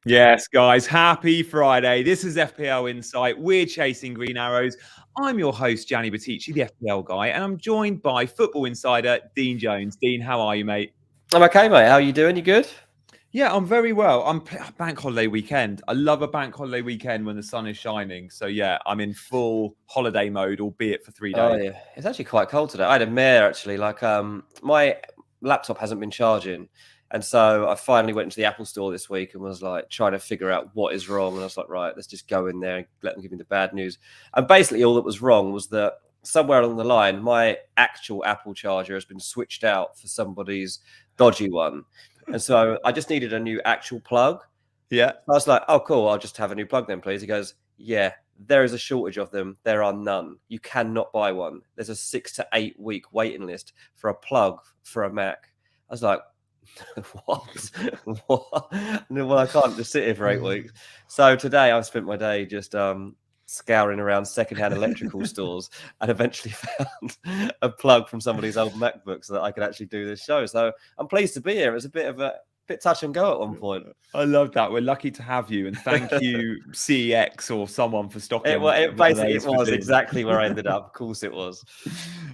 Yes, guys, happy Friday. This is FPL Insight. We're chasing green arrows. I'm your host, Gianni Butticè, the FPL guy, and I'm joined by football insider Dean Jones. Dean, how are you, mate? I'm okay, mate. How are you doing? You good? Yeah, I'm very well. Bank holiday weekend. I love a bank holiday weekend when the sun is shining. So yeah, I'm in full holiday mode, albeit for 3 Oh days. yeah, it's actually quite cold today. I had a mare actually. My laptop hasn't been charging, and so I finally went into the Apple store this week and was like trying to figure out what is wrong. And I was like, right, let's just go in there and let them give me the bad news. And basically, all that was wrong was that somewhere along the line, my actual Apple charger has been switched out for somebody's dodgy one, and so I just needed a new actual plug. Yeah. I was like, oh, cool. I'll just have a new plug then, please. He goes, yeah, there is a shortage of them. There are none. You cannot buy one. There's a 6 to 8 week waiting list for a plug for a Mac. I was like, what? What? Well, I can't just sit here for 8 weeks. So today I spent my day just scouring around secondhand electrical stores and eventually found a plug from somebody's old MacBook so that I could actually do this show. So I'm pleased to be here. It was a bit touch and go at one point. I love that. We're lucky to have you, and thank you, CEX or someone for stocking. It was exactly where I ended up. Of course, it was.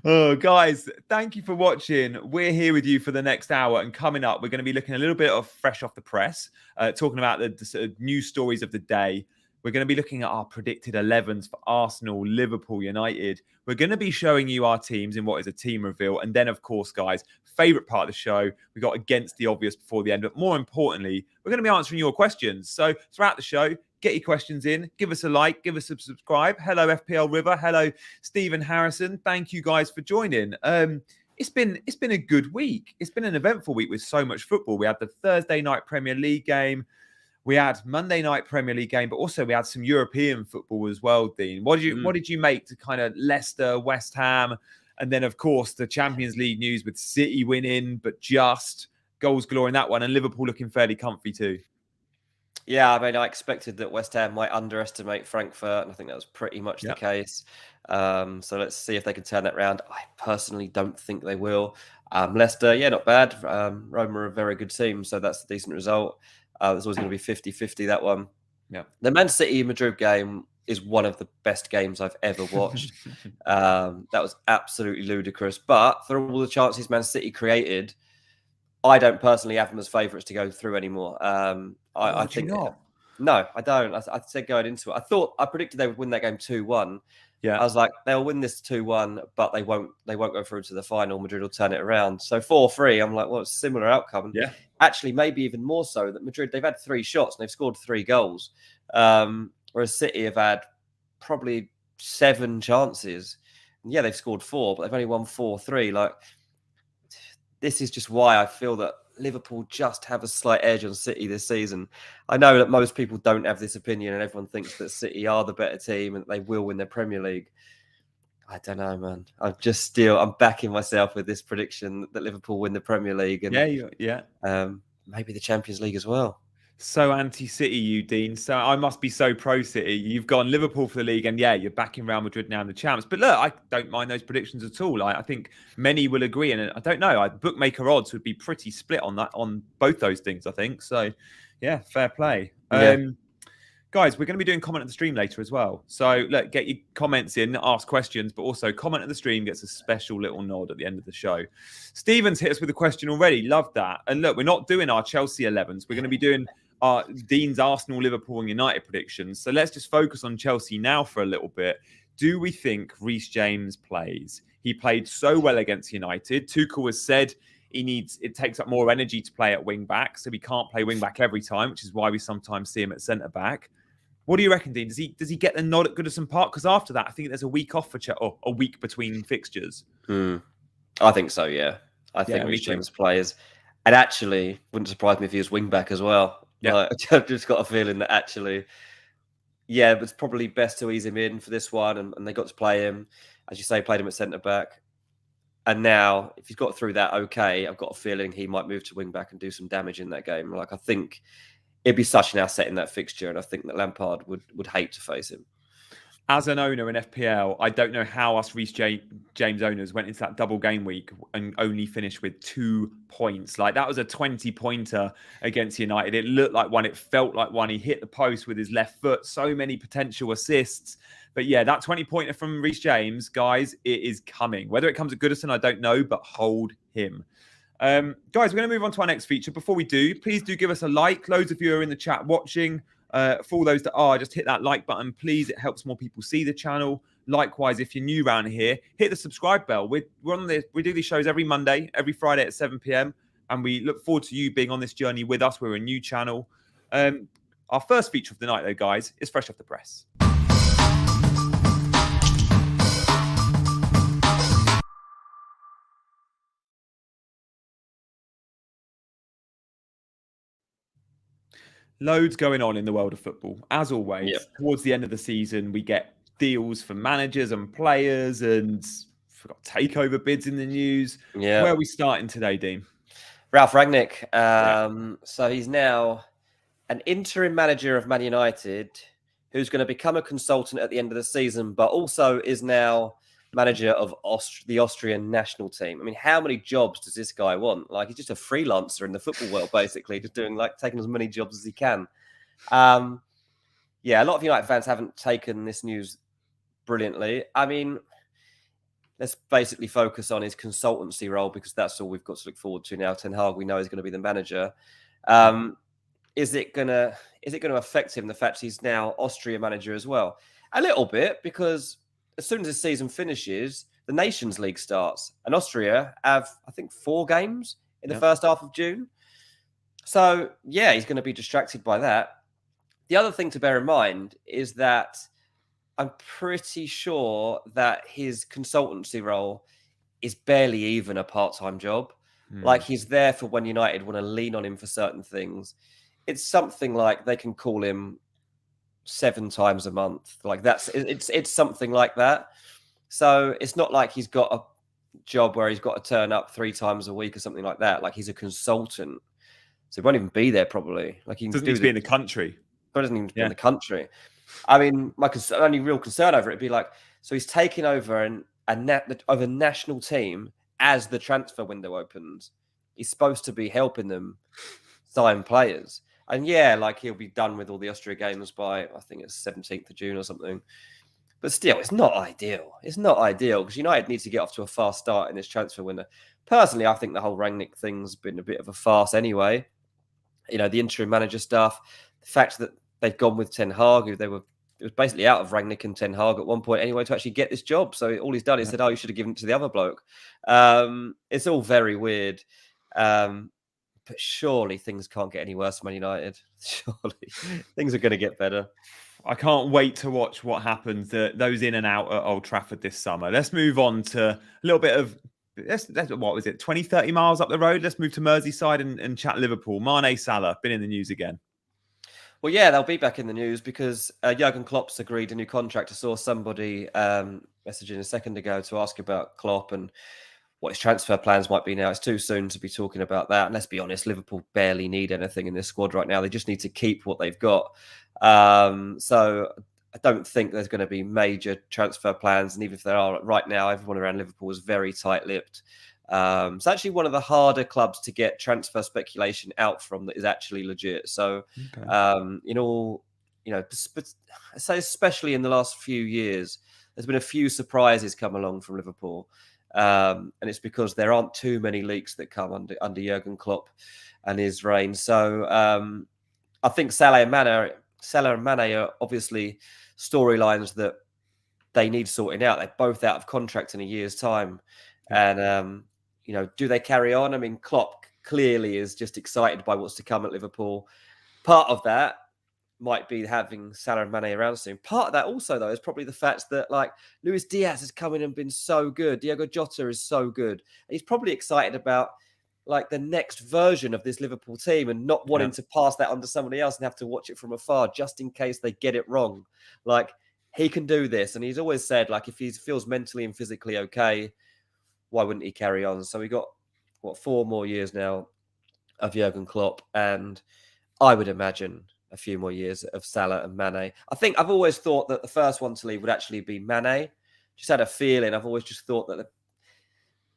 Oh, guys, thank you for watching. We're here with you for the next hour, and coming up, we're going to be looking a little bit of fresh off the press, talking about the sort of news stories of the day. We're going to be looking at our predicted 11s for Arsenal, Liverpool, United. We're going to be showing you our teams in what is a team reveal. And then, of course, guys, favourite part of the show, we got against the obvious before the end. But more importantly, we're going to be answering your questions. So throughout the show, get your questions in. Give us a like. Give us a subscribe. Hello, FPL River. Hello, Stephen Harrison. Thank you guys for joining. It's been a good week. It's been an eventful week with so much football. We had the Thursday night Premier League game. We had Monday night Premier League game, but also we had some European football as well, Dean. What did you make to kind of Leicester, West Ham, and then of course the Champions League news with City winning, but just goals galore in that one, and Liverpool looking fairly comfy too. Yeah, I mean, I expected that West Ham might underestimate Frankfurt, and I think that was pretty much the case. So let's see if they can turn that around. I personally don't think they will. Leicester, yeah, not bad. Roma are a very good team, so that's a decent result. There's always going to be 50-50, that one. Yeah. The Man City-Madrid game is one of the best games I've ever watched. That was absolutely ludicrous. But for all the chances Man City created, I don't personally have them as favourites to go through anymore. I think not. No, I don't. I said going into it, I predicted they would win that game 2-1. Yeah, I was like, they'll win this 2-1, but they won't go through to the final. Madrid will turn it around. So 4-3, I'm like, well, it's a similar outcome. Yeah. Actually, maybe even more so that Madrid, they've had 3 shots and they've scored 3 goals. Whereas City have had probably 7 chances. And yeah, they've scored 4, but they've only won 4-3. Like, this is just why I feel that Liverpool just have a slight edge on City this season. I know that most people don't have this opinion and everyone thinks that City are the better team and they will win their Premier League. I don't know, man. I'm backing myself with this prediction that Liverpool win the Premier League and maybe the Champions League as well. So anti-City, you, Dean. So I must be so pro-City. You've gone Liverpool for the league, and yeah, you're backing Real Madrid now in the champs. But look, I don't mind those predictions at all. I think many will agree, and I don't know. Bookmaker odds would be pretty split on both those things, I think. So yeah, fair play. Yeah. Guys, we're going to be doing comment at the stream later as well. So look, get your comments in, ask questions, but also comment at the stream gets a special little nod at the end of the show. Stephen's hit us with a question already. Love that. And look, we're not doing our Chelsea 11s. We're going to be doing Dean's Arsenal, Liverpool, and United predictions. So let's just focus on Chelsea now for a little bit. Do we think Reece James plays? He played so well against United. Tuchel has said it takes up more energy to play at wing back, so he can't play wing back every time, which is why we sometimes see him at centre back. What do you reckon, Dean? Does he get the nod at Goodison Park? Because after that, I think there's a week off or a week between fixtures. I think so. Yeah, I think Reece James plays, and actually, wouldn't surprise me if he was wing back as well. Yeah, I've just got a feeling that actually, yeah, it's probably best to ease him in for this one, and they got to play him, as you say, played him at centre back, and now if he's got through that, okay, I've got a feeling he might move to wing back and do some damage in that game. Like I think it'd be such an asset in that fixture, and I think that Lampard would hate to face him. as an owner in FPL, I don't know how us Reece James owners went into that double game week and only finished with 2 points. Like, that was a 20-pointer against United. It looked like one. It felt like one. He hit the post with his left foot. So many potential assists. But yeah, that 20-pointer from Reece James, guys, it is coming. Whether it comes at Goodison, I don't know, but hold him. Guys, we're going to move on to our next feature. Before we do, please do give us a like. Loads of you are in the chat watching. For all those that are, just hit that like button, please. It helps more people see the channel. Likewise, if you're new around here, hit the subscribe bell. We do these shows every Monday, every Friday at 7 p.m. And we look forward to you being on this journey with us. We're a new channel. Our first feature of the night, though, guys, is Fresh Off the Press. Loads going on in the world of football. As always, towards the end of the season, we get deals for managers and players, and we've got takeover bids in the news. Where are we starting today, Dean? Ralf Rangnick. So he's now an interim manager of Man United who's going to become a consultant at the end of the season, but also is now manager of the Austrian national team. I mean, how many jobs does this guy want? Like, he's just a freelancer in the football world, basically, just taking as many jobs as he can. A lot of United fans haven't taken this news brilliantly. I mean, let's basically focus on his consultancy role, because that's all we've got to look forward to now. Ten Hag, we know, is going to be the manager. Is it going to affect him, the fact he's now Austria manager as well? A little bit, because as soon as the season finishes, the Nations League starts, and Austria have, I think, 4 games in the first half of June. So, yeah, he's going to be distracted by that. The other thing to bear in mind is that I'm pretty sure that his consultancy role is barely even a part-time job. Like, he's there for when United want to lean on him for certain things. It's something like they can call him 7 times a month. Like, it's something like that. So it's not like he's got a job where he's got to turn up 3 times a week or something like that. Like, he's a consultant, so he won't even be there probably. Like, he doesn't need to be in the country. But doesn't even be in the country. I mean, my only real concern over it would be like, so he's taking over a national team as the transfer window opens. He's supposed to be helping them sign players. And like, he'll be done with all the Austria games by, I think it's 17th of June or something. But still, it's not ideal. It's not ideal, because United needs to get off to a fast start in this transfer window. Personally, I think the whole Rangnick thing's been a bit of a farce anyway. You know, the interim manager stuff, the fact that they've gone with Ten Hag, it was basically out of Rangnick and Ten Hag at one point anyway to actually get this job. So all he's done is said, "Oh, you should have given it to the other bloke." It's all very weird. But surely things can't get any worse for Man United. Surely things are going to get better. I can't wait to watch what happens to those in and out at Old Trafford this summer. Let's move on to a little bit of, what was it, 20, 30 miles up the road? Let's move to Merseyside and chat Liverpool. Mane Salah, been in the news again. Well, yeah, they'll be back in the news because Jurgen Klopp's agreed a new contract. I saw somebody messaging a second ago to ask about Klopp and what his transfer plans might be now. It's too soon to be talking about that. And let's be honest, Liverpool barely need anything in this squad right now. They just need to keep what they've got. So I don't think there's going to be major transfer plans. And even if there are right now, everyone around Liverpool is very tight-lipped. It's actually one of the harder clubs to get transfer speculation out from that is actually legit. So, I say especially in the last few years, there's been a few surprises come along from Liverpool. And it's because there aren't too many leaks that come under Jurgen Klopp and his reign. So I think Salah and Mane are obviously storylines that they need sorting out. They're both out of contract in a year's time. And, do they carry on? I mean, Klopp clearly is just excited by what's to come at Liverpool. Part of that might be having Salah and Mane around soon. Part of that also, though, is probably the fact that, like, Luis Diaz has come in and been so good. Diogo Jota is so good. And he's probably excited about, like, the next version of this Liverpool team and not wanting to pass that on to somebody else and have to watch it from afar just in case they get it wrong. Like, he can do this. And he's always said, like, if he feels mentally and physically okay, why wouldn't he carry on? So we got, 4 more years now of Jurgen Klopp. And I would imagine a few more years of Salah and Mane. I think I've always thought that the first one to leave would actually be Mane. Just had a feeling. I've always just thought that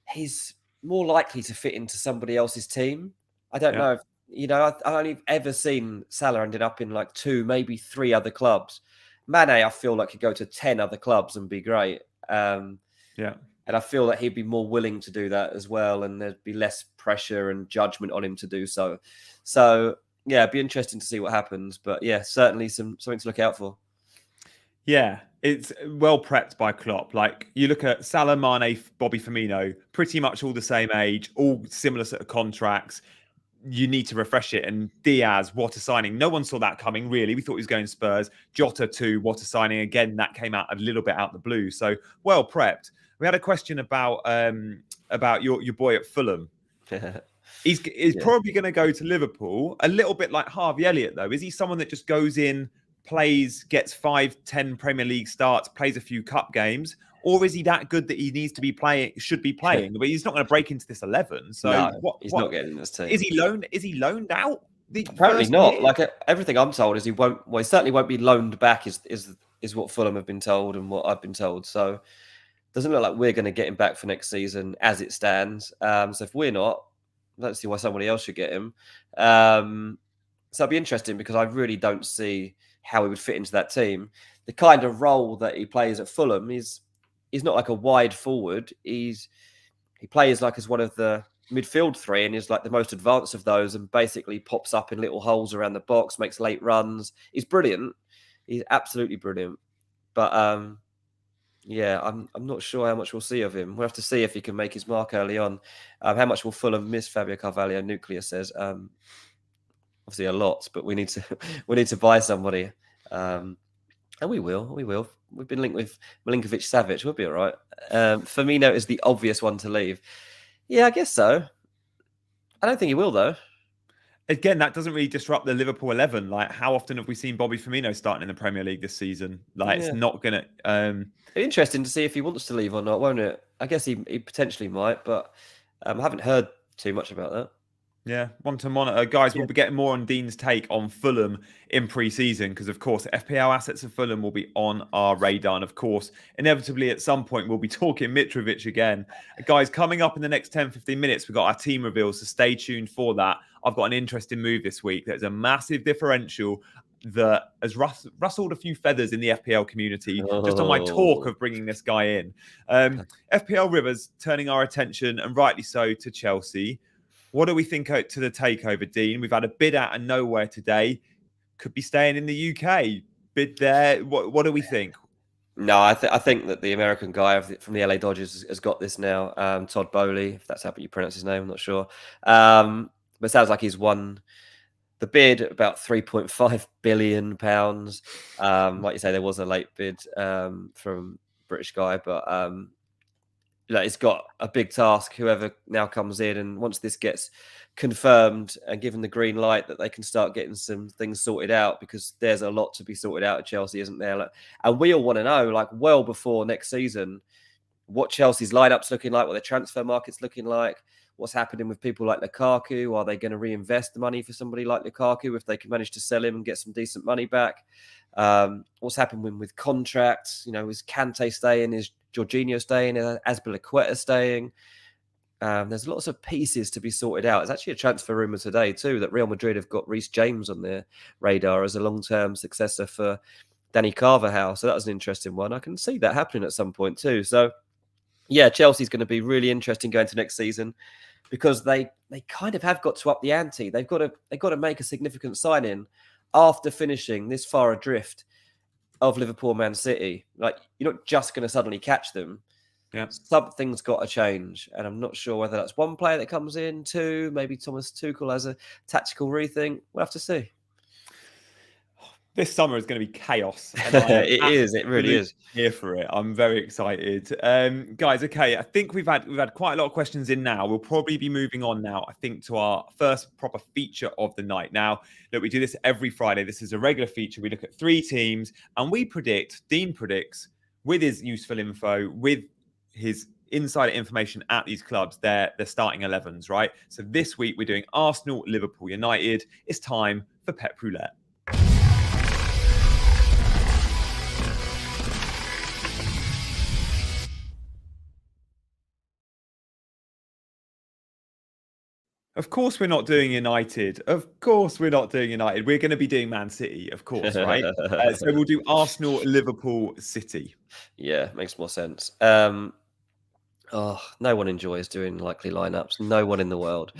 he's more likely to fit into somebody else's team. I don't know. I've only ever seen Salah ended up in like 2, maybe 3 other clubs. Mane, I feel like could go to 10 other clubs and be great. And I feel that he'd be more willing to do that as well, and there'd be less pressure and judgment on him to do so. So yeah, it'd be interesting to see what happens. But yeah, certainly something to look out for. Yeah, it's well prepped by Klopp. Like you look at Salah, Mane, Bobby Firmino, pretty much all the same age, all similar sort of contracts. You need to refresh it. And Diaz, what a signing. No one saw that coming, really. We thought he was going Spurs. Jota too, what a signing. Again, that came out a little bit out the blue. So well prepped. We had a question about your boy at Fulham. He's probably going to go to Liverpool. A little bit like Harvey Elliott, though. Is he someone that just goes in, plays, gets 5-10 Premier League starts, plays a few cup games? Or is he that good that he needs to be playing, should be playing? But he's not going to break into this 11. So no, he's not getting in this team. Is he loaned out? Apparently not. Like everything I'm told is he won't. Well, he certainly won't be loaned back. Is what Fulham have been told and what I've been told. So doesn't look like we're going to get him back for next season as it stands. So if we're not, I don't see why somebody else should get him. So it'll be interesting because I really don't see how he would fit into that team. The kind of role that he plays at Fulham is not like a wide forward. He plays like as one of the midfield 3 and is like the most advanced of those and basically pops up in little holes around the box, makes late runs. He's brilliant. He's absolutely brilliant. But yeah, I'm not sure how much we'll see of him. We'll have to see if he can make his mark early on. How much will Fulham miss Fabio Carvalho? Nuclear says obviously a lot, but we need to buy somebody. And we will. We've been linked with Milinkovic-Savic. We'll be all right. Firmino is the obvious one to leave. Yeah, I guess so. I don't think he will, though. Again, that doesn't really disrupt the Liverpool 11. Like, how often have we seen Bobby Firmino starting in the Premier League this season? Like, It's not going to... Interesting to see if he wants to leave or not, won't it? I guess he potentially might, but I haven't heard too much about that. Yeah, one to monitor. Guys, we'll be getting more on Dean's take on Fulham in pre-season because, of course, FPL assets of Fulham will be on our radar. And, of course, inevitably at some point, we'll be talking Mitrovic again. Guys, coming up in the next 10, 15 minutes, we've got our team reveals, so stay tuned for that. I've got an interesting move this week. There's a massive differential that has rustled a few feathers in the FPL community just on my talk of bringing this guy in. FPL Rivers turning our attention, and rightly so, to Chelsea. What do we think to the takeover, Dean? We've had a bid out of nowhere today. Could be staying in the UK. Bid there. What do we think? No, I think that the American guy from the LA Dodgers has got this now. Todd Bowley, if that's how you pronounce his name, I'm not sure. But it sounds like he's won the bid, about £3.5 billion. Like you say, there was a late bid from British guy, but it's got a big task, whoever now comes in. And once this gets confirmed and given the green light, that they can start getting some things sorted out, because there's a lot to be sorted out at Chelsea, isn't there? And we all want to know, well before next season, what Chelsea's lineup's looking like, what the transfer market's looking like, what's happening with people like Lukaku. Are they going to reinvest the money for somebody like Lukaku if they can manage to sell him and get some decent money back? What's happening with contracts? Is Kante staying? Is Jorginho staying? Is Azpilicueta staying? There's lots of pieces to be sorted out. It's actually a transfer rumour today too that Real Madrid have got Reece James on their radar as a long-term successor for Danny Carvajal. So that was an interesting one. I can see that happening at some point too. So yeah, Chelsea's going to be really interesting going to next season, because they kind of have got to up the ante. They've got to make a significant sign-in after finishing this far adrift of Liverpool, Man City. You're not just going to suddenly catch them. Yeah, something's got to change, and I'm not sure whether that's one player that comes in, two, maybe Thomas Tuchel has a tactical rethink. We'll have to see. This summer is going to be chaos. It really is. Here for it. I'm very excited. Guys, okay, I think we've had quite a lot of questions in now. We'll probably be moving on now, I think, to our first proper feature of the night. Now, look, we do this every Friday. This is a regular feature. We look at 3 teams and we Dean predicts, with his useful info, with his insider information at these clubs, their starting 11s, right? So this week we're doing Arsenal, Liverpool, United. It's time for Pep Roulette. Of course, we're not doing United. Of course, we're not doing United. We're going to be doing Man City, of course, right? So we'll do Arsenal, Liverpool, City. Yeah, makes more sense. Oh, no one enjoys doing likely lineups. No one in the world.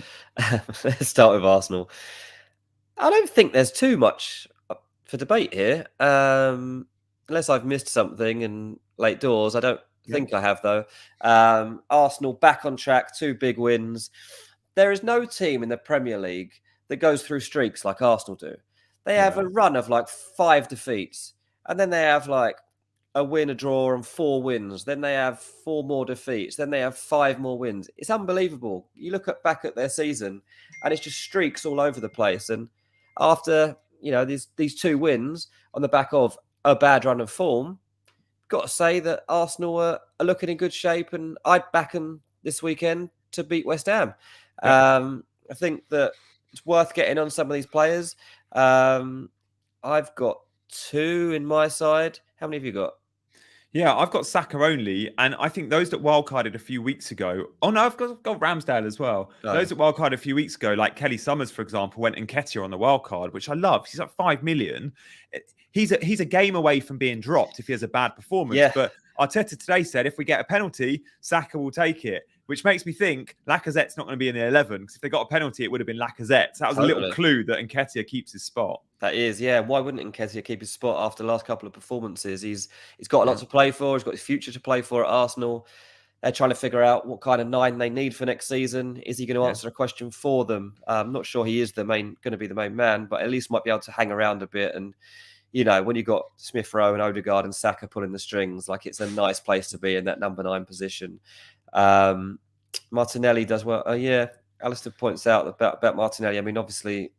Let's start with Arsenal. I don't think there's too much for debate here, unless I've missed something in late doors. I don't think I have, though. Arsenal back on track, 2 big wins. There is no team in the Premier League that goes through streaks like Arsenal do. They have a run of like 5 defeats, and then they have like a win, a draw, and 4 wins. Then they have 4 more defeats. Then they have 5 more wins. It's unbelievable. You look back at their season, and it's just streaks all over the place. And after these 2 wins on the back of a bad run of form, got to say that Arsenal are looking in good shape, and I'd back them this weekend to beat West Ham. I think that it's worth getting on some of these players. I've got 2 in my side. How many have you got? Yeah, I've got Saka only, and I think those that wildcarded a few weeks ago. Oh no, I've got Ramsdale as well. Oh. Those that wildcarded a few weeks ago, like Kelly Summers, for example, went Nketiah on the wildcard, which I love. He's at 5 million. He's a game away from being dropped if he has a bad performance. Yeah. But Arteta today said if we get a penalty, Saka will take it, which makes me think Lacazette's not going to be in the 11, because if they got a penalty, it would have been Lacazette. So that was a little clue that Nketiah keeps his spot. That is, yeah. Why wouldn't Nketiah keep his spot after the last couple of performances? He's got a lot to play for. He's got his future to play for at Arsenal. They're trying to figure out what kind of 9 they need for next season. Is he going to answer a question for them? I'm not sure he is going to be the main man, but at least might be able to hang around a bit. And when you've got Smith Rowe and Odegaard and Saka pulling the strings, like, it's a nice place to be in that number 9 position. Martinelli does well. Alistair points out about Martinelli. I mean, obviously,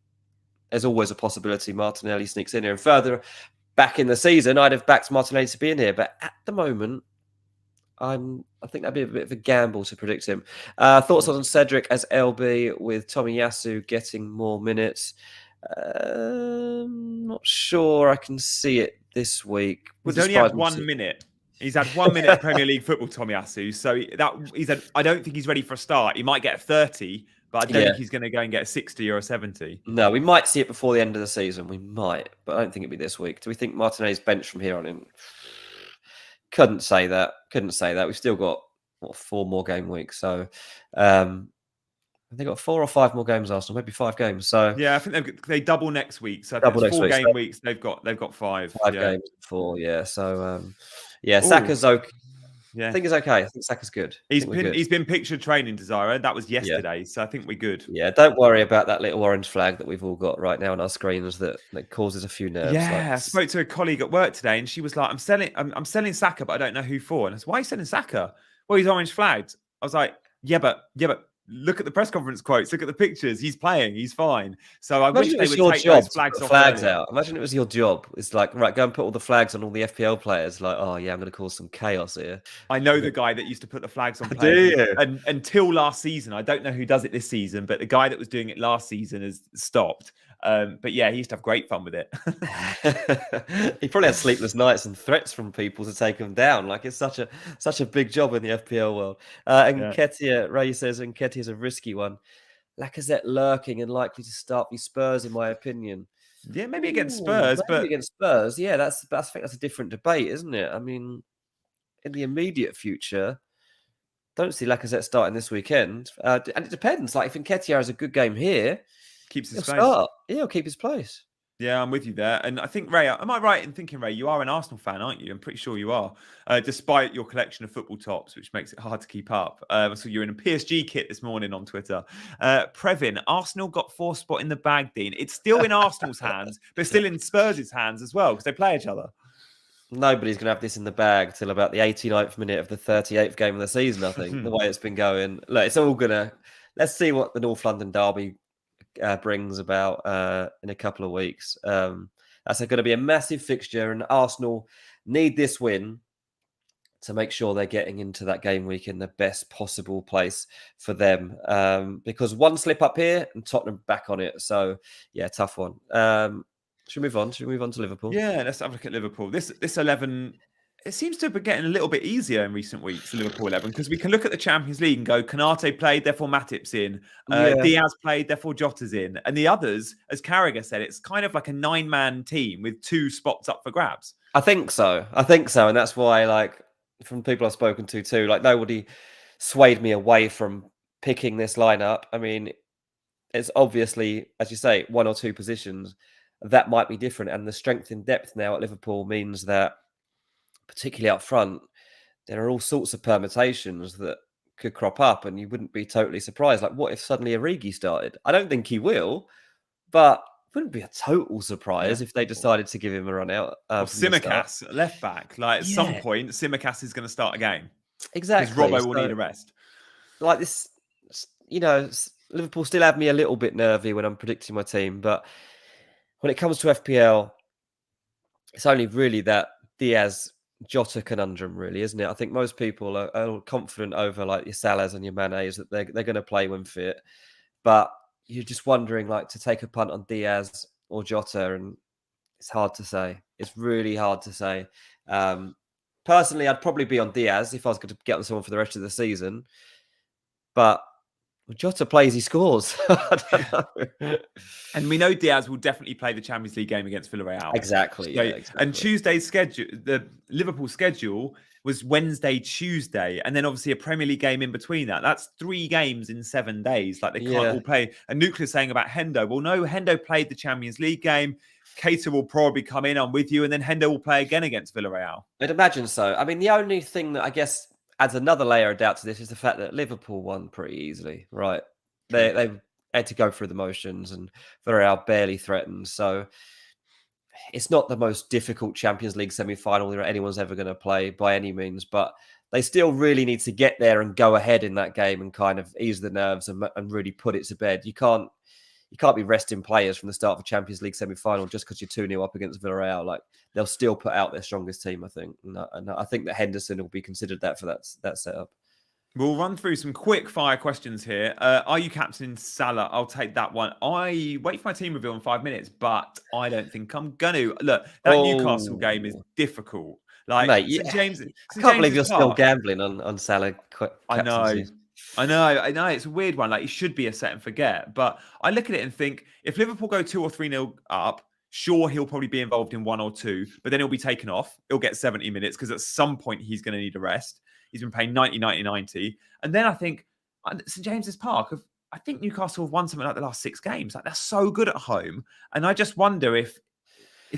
there's always a possibility Martinelli sneaks in here. And further back in the season, I'd have backed Martinelli to be in here. But at the moment, I think that'd be a bit of a gamble to predict him. Thoughts on Cedric as LB with Tomiyasu getting more minutes? Not sure I can see it this week. He's only had 1 minute. He's had 1 minute of Premier League football, Tomiyasu. So I don't think he's ready for a start. He might get a 30, but I don't think he's going to go and get a 60 or a 70. No, we might see it before the end of the season. We might, but I don't think it'll be this week. Do we think Martinelli's bench from here on in? Couldn't say that. We've still got 4 more game weeks. So they've got 4 or 5 more games, Arsenal, maybe 5 games. So yeah, I think they double next week. So I think it's 4 game weeks. They've got 5. 5 games, 4. Yeah. So Saka's okay. Yeah, I think it's okay. I think Saka's good. He's been pictured training, Desire. That was yesterday, so I think we're good. Yeah, don't worry about that little orange flag that we've all got right now on our screens that causes a few nerves. Yeah, I spoke to a colleague at work today, and she was like, "I'm selling Saka, but I don't know who for." And I said, "Why are you selling Saka?" Well, he's orange flagged. I was like, "Yeah, but look at the press conference quotes. Look at the pictures. He's playing. He's fine." So I wish they would take those flags out. Imagine it was your job. It's like, right, go and put all the flags on all the FPL players. Like, oh yeah, I'm going to cause some chaos here. I know the guy that used to put the flags on players. And until last season, I don't know who does it this season, but the guy that was doing it last season has stopped. But yeah, he used to have great fun with it. He probably had sleepless nights and threats from people to take him down. Like, it's such a big job in the FPL world. Nketiah, Ray says Nketiah is a risky one. Lacazette lurking and likely to start the Spurs, in my opinion. Yeah, maybe against Spurs, yeah, I think that's a different debate, isn't it? I mean, in the immediate future, don't see Lacazette starting this weekend, and it depends. Like, if Nketiah has a good game here, keeps his place. Yeah, he'll keep his place. Yeah, I'm with you there. And I think, Ray, am I right in thinking, Ray, you are an Arsenal fan, aren't you? I'm pretty sure you are, despite your collection of football tops, which makes it hard to keep up. So you're in a PSG kit this morning on Twitter. Previn, Arsenal got 4th spot in the bag, Dean. It's still in Arsenal's hands, but still in Spurs' hands as well, because they play each other. Nobody's going to have this in the bag till about the 89th minute of the 38th game of the season, I think, the way it's been going. Look, it's all going to... Let's see what the North London derby brings about in a couple of weeks. That's going to be a massive fixture, and Arsenal need this win to make sure they're getting into that game week in the best possible place for them. Because one slip up here and Tottenham back on it. So yeah, tough one. Should we move on? Should we move on to Liverpool? Yeah, let's have a look at Liverpool. This 11 it seems to be getting a little bit easier in recent weeks, the Liverpool 11, because we can look at the Champions League and go, Konate played, therefore Matip's in. Diaz played, therefore Jota's in. And the others, as Carragher said, it's kind of like a 9-man team with 2 spots up for grabs. I think so. And that's why, like, from people I've spoken to too, like, nobody swayed me away from picking this lineup. I mean, it's obviously, as you say, 1 or 2 positions that might be different. And the strength in depth now at Liverpool means that, particularly up front, there are all sorts of permutations that could crop up, and you wouldn't be totally surprised. Like, what if suddenly Origi started? I don't think he will, but it wouldn't be a total surprise if they decided to give him a run out. Tsimikas, left back. Like, at some point, Tsimikas is going to start a game. Exactly. Because Robbo will need a rest. Like this, Liverpool still have me a little bit nervy when I'm predicting my team, but when it comes to FPL, it's only really that Diaz Jota conundrum, really, isn't it? I think most people are confident over like your Salahs and your Manes that they're going to play when fit, but you're just wondering, like, to take a punt on Diaz or Jota, and it's hard to say. It's really hard to say. Personally, I'd probably be on Diaz if I was going to get on someone for the rest of the season, but when Jota plays, he scores. I don't know. And we know Diaz will definitely play the Champions League game against Villarreal. Exactly. And Tuesday's schedule, the Liverpool schedule was Wednesday, Tuesday, and then obviously a Premier League game in between that. That's 3 games in 7 days. Like, they can't all play. And Nuclear's saying about Hendo. Well, no, Hendo played the Champions League game. Keita will probably come in, I'm with you, and then Hendo will play again against Villarreal. I'd imagine so. I mean, the only thing that I guess adds another layer of doubt to this is the fact that Liverpool won pretty easily, right? They had to go through the motions, and Villarreal barely threatened. So it's not the most difficult Champions League semi-final that anyone's ever going to play by any means, but they still really need to get there and go ahead in that game and kind of ease the nerves and really put it to bed. You can't be resting players from the start of a Champions League semi-final just because you're 2-0 up against Villarreal. Like, they'll still put out their strongest team, I think. And I think that Henderson will be considered that for that setup. We'll run through some quick fire questions here. Are you captain Salah? I'll take that one. I wait for my team reveal in 5 minutes, but I don't think I'm going to. Look, that Newcastle game is difficult. Like, mate, St. James, I can't believe you're still gambling on Salah. I know. It's a weird one. Like, it should be a set and forget. But I look at it and think, if Liverpool go 2 or 3-0 up, sure, he'll probably be involved in 1 or 2, but then he'll be taken off. He'll get 70 minutes because at some point he's going to need a rest. He's been playing 90. And then I think St. James's Park, I think Newcastle have won something like the last 6 games. Like, they're so good at home. And I just wonder if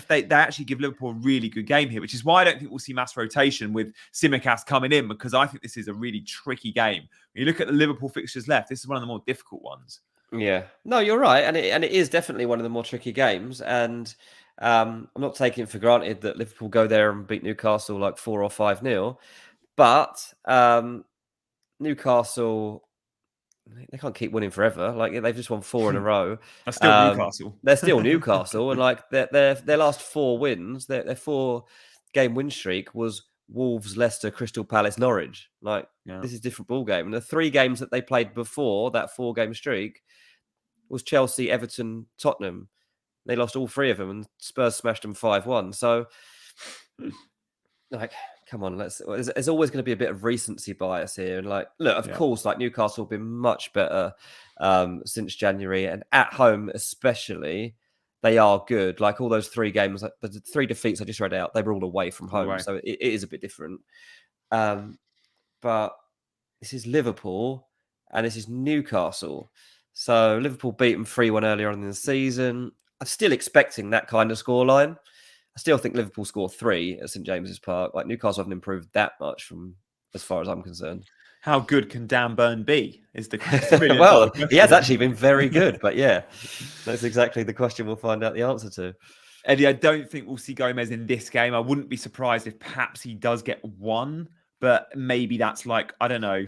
they actually give Liverpool a really good game here, which is why I don't think we'll see mass rotation with Tsimikas coming in, because I think this is a really tricky game. When you look at the Liverpool fixtures left, this is one of the more difficult ones. Yeah. No, you're right. And it is definitely one of the more tricky games. And I'm not taking it for granted that Liverpool go there and beat Newcastle like 4 or 5-0. But Newcastle, they can't keep winning forever. Like, they've just won 4 in a row. They're still Newcastle. They're still Newcastle. And like their last 4 wins, their 4-game win streak was Wolves, Leicester, Crystal Palace, Norwich. Like, this is a different ball game. And the 3 games that they played before that 4-game streak was Chelsea, Everton, Tottenham. They lost all 3 of them, and Spurs smashed them 5-1. So, like, come on, there's always going to be a bit of recency bias here. And like, look, of course, like, Newcastle have been much better since January, and at home especially, they are good. Like, all those 3 games, like the 3 defeats I just read out, they were all away from home. So it is a bit different. But this is Liverpool and this is Newcastle. So Liverpool beat them 3-1 earlier on in the season. I'm still expecting that kind of scoreline. I still think Liverpool score 3 at St. James's Park. Like, Newcastle haven't improved that much from as far as I'm concerned. How good can Dan Burn be? Is the question. Well, he has actually been very good, but yeah, that's exactly the question we'll find out the answer to. Eddie, I don't think we'll see Gomez in this game. I wouldn't be surprised if perhaps he does get 1, but maybe that's like, I don't know.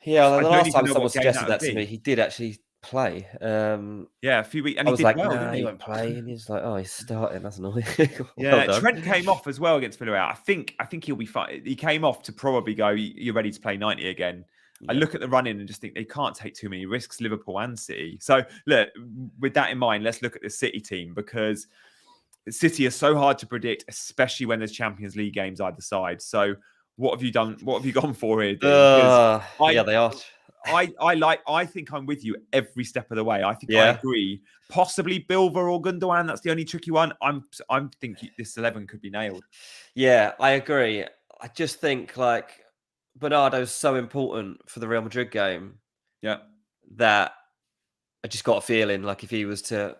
Yeah, the last time someone suggested that to me, he did actually play. A few weeks, and I was he did like, well, no, didn't he won't play. And he's like, oh, he's starting. That's annoying. Trent came off as well against Villarreal. I think he'll be fine. He came off to probably go, you're ready to play 90 again. I look at the run-in and just think they can't take too many risks, Liverpool and City. So, look, with that in mind, let's look at the City team, because City are so hard to predict, especially when there's Champions League games either side. So what have you done? What have you gone for here, Dean? Because yeah, they are. I think I'm with you every step of the way. I think I agree. Possibly Bilva or Gundogan. That's the only tricky one. I'm thinking this 11 could be nailed. Yeah, I agree. I just think like Bernardo's so important for the Real Madrid game. Yeah. That I just got a feeling like if he was to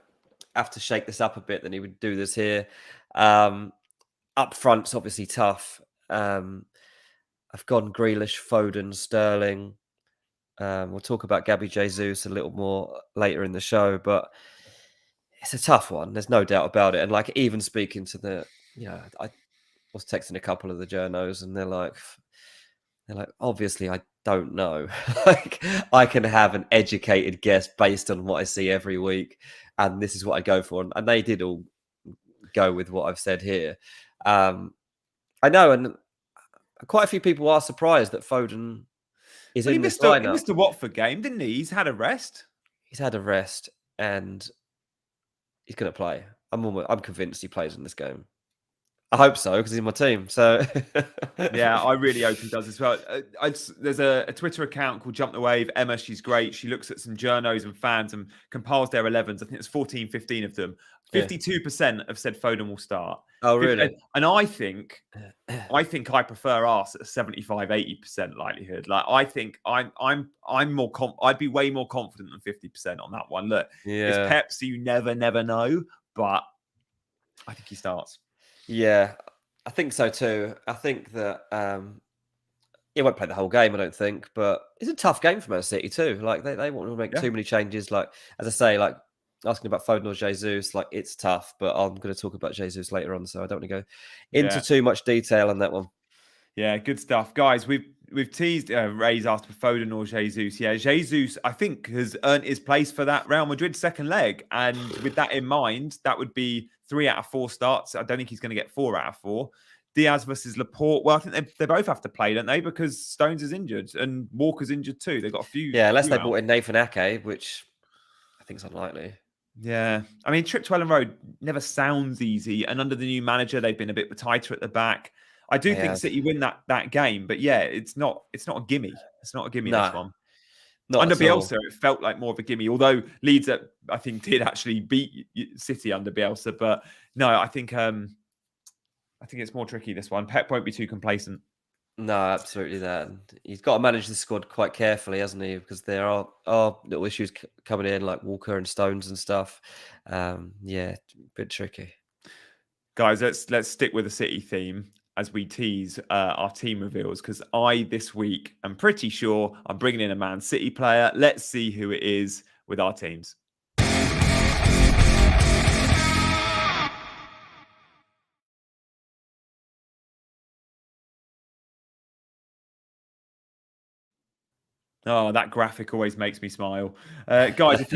have to shake this up a bit, then he would do this here. Up front's obviously tough. I've gone Grealish, Foden, Sterling. We'll talk about Gabby Jesus a little more later in the show, but it's a tough one. There's no doubt about it. And like even speaking to I was texting a couple of the journos, and they're like, obviously I don't know. Like I can have an educated guess based on what I see every week, and this is what I go for. And they did all go with what I've said here. I know, and quite a few people are surprised that Foden is in this lineup. He missed a Watford game, didn't he? He's had a rest. He's had a rest, and he's going to play. I'm convinced he plays in this game. I hope so, because he's in my team. So yeah, I really hope he does as well. There's a Twitter account called Jump the Wave. Emma, she's great. She looks at some journos and fans and compiles their 11s. I think it's 14, 15 of them. 52% have said Foden will start. Oh, really? And I think I prefer us at 75, 80% likelihood. Like I think I'm more I'd be way more confident than 50% on that one. Look, it's Pep, so you never know, but I think he starts. Yeah, I think so too. I think that he won't play the whole game, I don't think, but it's a tough game for Man City too. Like they want to make too many changes. Like as I say, like asking about Foden or Jesus, like it's tough. But I'm going to talk about Jesus later on, so I don't want to go into too much detail on that one. Yeah, good stuff, guys. We've teased. Ray's asked for Foden or Jesus. Yeah, Jesus, I think, has earned his place for that Real Madrid second leg, and with that in mind, that would be 3 out of 4 starts. I don't think he's going to get 4 out of 4. Diaz versus Laporte. Well, I think they both have to play, don't they? Because Stones is injured and Walker's injured too. They've got a few. Yeah, unless they brought in Nathan Ake, which I think is unlikely. Yeah, I mean, trip to Ellen Road never sounds easy, and under the new manager, they've been a bit tighter at the back. I do think City win that game, but yeah, it's not a gimme. It's not a gimme, this one. Under Bielsa, it felt like more of a gimme, although Leeds, I think, did actually beat City under Bielsa. But no, I think it's more tricky, this one. Pep won't be too complacent. No, absolutely that. He's got to manage the squad quite carefully, hasn't he? Because there are little issues coming in, like Walker and Stones and stuff. Yeah, a bit tricky. Guys, let's stick with the City theme as we tease our team reveals, because this week, I'm pretty sure I'm bringing in a Man City player. Let's see who it is with our teams. Oh, that graphic always makes me smile. Guys, if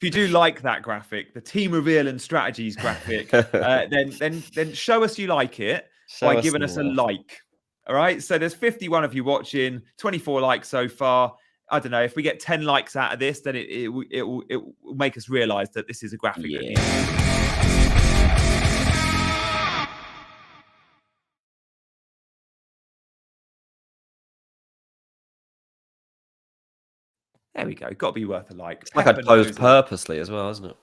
you do like that graphic, the team reveal and strategies graphic, then show us you like it by giving us a like. All right. So there's 51 of you watching, 24 likes so far. I don't know, if we get 10 likes out of this, then it will make us realize that this is a graphic. Yeah. There we go. Got to be worth a like. It's like I posed purposely as well, isn't it?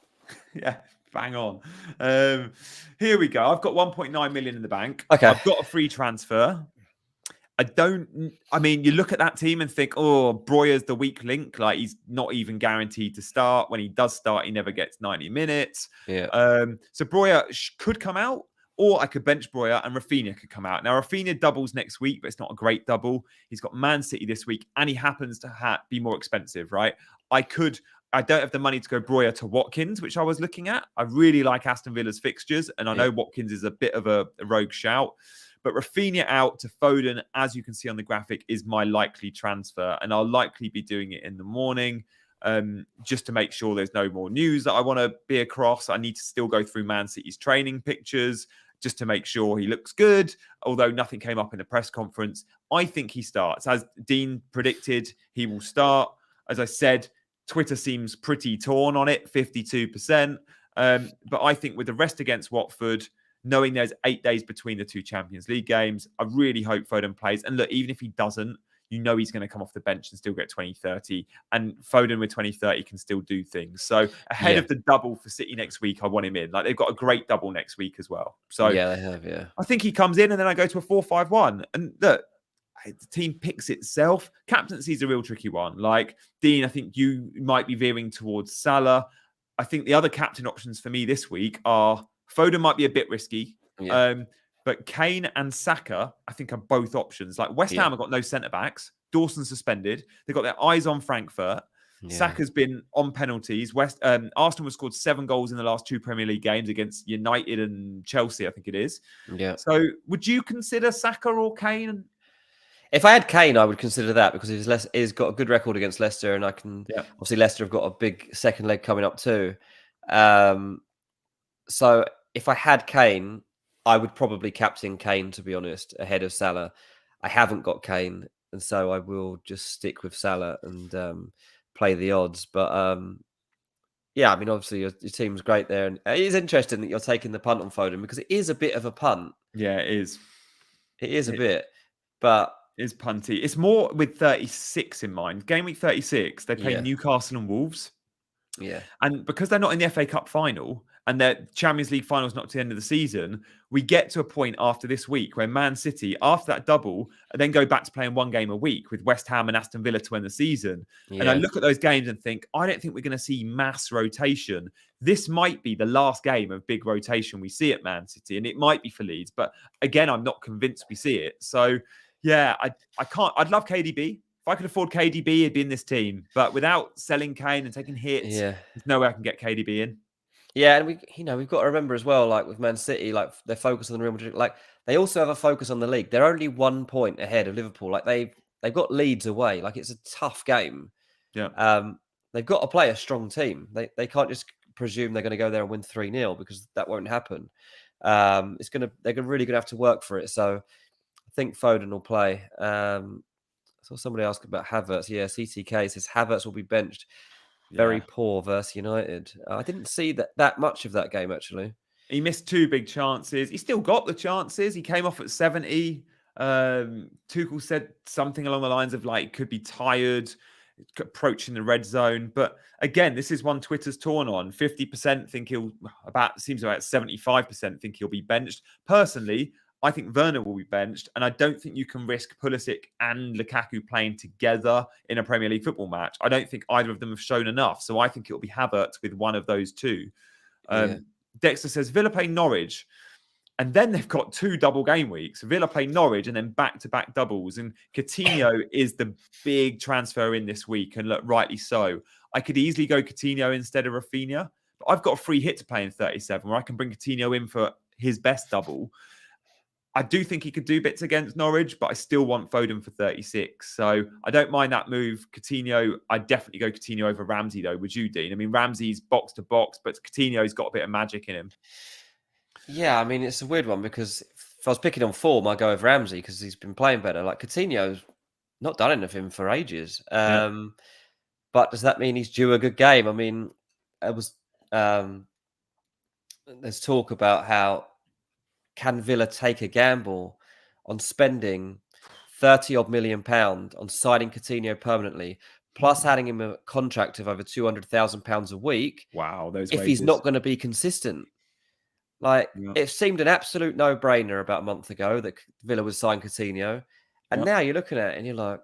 Yeah, bang on. Here we go. I've got 1.9 million in the bank. Okay. I've got a free transfer. I mean, you look at that team and think, oh, Breuer's the weak link. Like, he's not even guaranteed to start. When he does start, he never gets 90 minutes. Yeah. So Breuer could come out, or I could bench Breuer and Rafinha could come out. Now, Rafinha doubles next week, but it's not a great double. He's got Man City this week, and he happens to be more expensive, right? I don't have the money to go Breuer to Watkins, which I was looking at. I really like Aston Villa's fixtures, and I know Watkins is a bit of a rogue shout. But Rafinha out to Foden, as you can see on the graphic, is my likely transfer. And I'll likely be doing it in the morning just to make sure there's no more news that I want to be across. I need to still go through Man City's training pictures just to make sure he looks good, although nothing came up in the press conference. I think he starts. As Dean predicted, he will start. As I said, Twitter seems pretty torn on it, 52%. But I think with the rest against Watford, knowing there's 8 days between the 2 Champions League games, I really hope Foden plays. And look, even if he doesn't, you know he's going to come off the bench and still get 20-30. And Foden with 20-30 can still do things. So ahead of the double for City next week, I want him in. Like, they've got a great double next week as well. So yeah, they have, yeah. I think he comes in and then I go to a 4-5-1. And look, the team picks itself. Captaincy is a real tricky one. Like, Dean, I think you might be veering towards Salah. I think the other captain options for me this week are Foden might be a bit risky. Yeah. But Kane and Saka, I think, are both options. Like, West Ham have got no centre-backs. Dawson's suspended. They've got their eyes on Frankfurt. Yeah. Saka's been on penalties. Arsenal have scored 7 goals in the last 2 Premier League games against United and Chelsea, I think it is. Yeah. So would you consider Saka or Kane? If I had Kane, I would consider that because he's got a good record against Leicester, and obviously Leicester have got a big second leg coming up too. So if I had Kane, I would probably captain Kane, to be honest, ahead of Salah. I haven't got Kane, and so I will just stick with Salah and play the odds. But yeah, I mean, obviously your team's great there, and it is interesting that you're taking the punt on Foden because it is a bit of a punt. Yeah, it is. It is a bit, but it's punty. It's more with 36 in mind. Game week 36, they play Newcastle and Wolves. Yeah. And because they're not in the FA Cup final and their Champions League final's not to the end of the season, we get to a point after this week where Man City, after that double, then go back to playing 1 game a week with West Ham and Aston Villa to end the season. Yeah. And I look at those games and think, I don't think we're going to see mass rotation. This might be the last game of big rotation we see at Man City, and it might be for Leeds. But again, I'm not convinced we see it. So yeah, I can't. I'd love KDB. If I could afford KDB, he'd be in this team. But without selling Kane and taking hits, there's no way I can get KDB in. Yeah, and we've got to remember as well, like with Man City, like they're focused on the Real Madrid. Like they also have a focus on the league. They're only 1 point ahead of Liverpool. Like they've got Leeds away. Like it's a tough game. Yeah. They've got to play a strong team. They can't just presume they're going to go there and win 3-0 because that won't happen. They're really going to have to work for it. So I think Foden will play. I saw somebody ask about Havertz. Yeah, CTK says Havertz will be benched. Very poor versus United. I didn't see that much of that game, actually. He missed 2 big chances. He still got the chances. He came off at 70. Tuchel said something along the lines of, like, could be tired, approaching the red zone. But again, this is one Twitter's torn on. 50% think seems about 75% think he'll be benched. Personally, I think Werner will be benched, and I don't think you can risk Pulisic and Lukaku playing together in a Premier League football match. I don't think either of them have shown enough, so I think it'll be Havertz with one of those two. Dexter says Villa play Norwich, and then they've got 2 double game weeks. Villa play Norwich and then back-to-back doubles, and Coutinho is the big transfer in this week, and look, rightly so. I could easily go Coutinho instead of Rafinha, but I've got a free hit to play in 37 where I can bring Coutinho in for his best double. I do think he could do bits against Norwich, but I still want Foden for 36. So I don't mind that move. Coutinho, I'd definitely go Coutinho over Ramsey, though. Would you, Dean? I mean, Ramsey's box to box, but Coutinho's got a bit of magic in him. Yeah, I mean, it's a weird one because if I was picking on form, I'd go with Ramsey because he's been playing better. Like, Coutinho's not done anything for ages. But does that mean he's due a good game? I mean, there's talk about how can Villa take a gamble on spending 30-odd million pound on signing Coutinho permanently, plus adding him a contract of over £200,000 a week? Wow, those if wages. He's not going to be consistent. Like, it seemed an absolute no-brainer about a month ago that Villa would sign Coutinho. And now you're looking at it and you're like,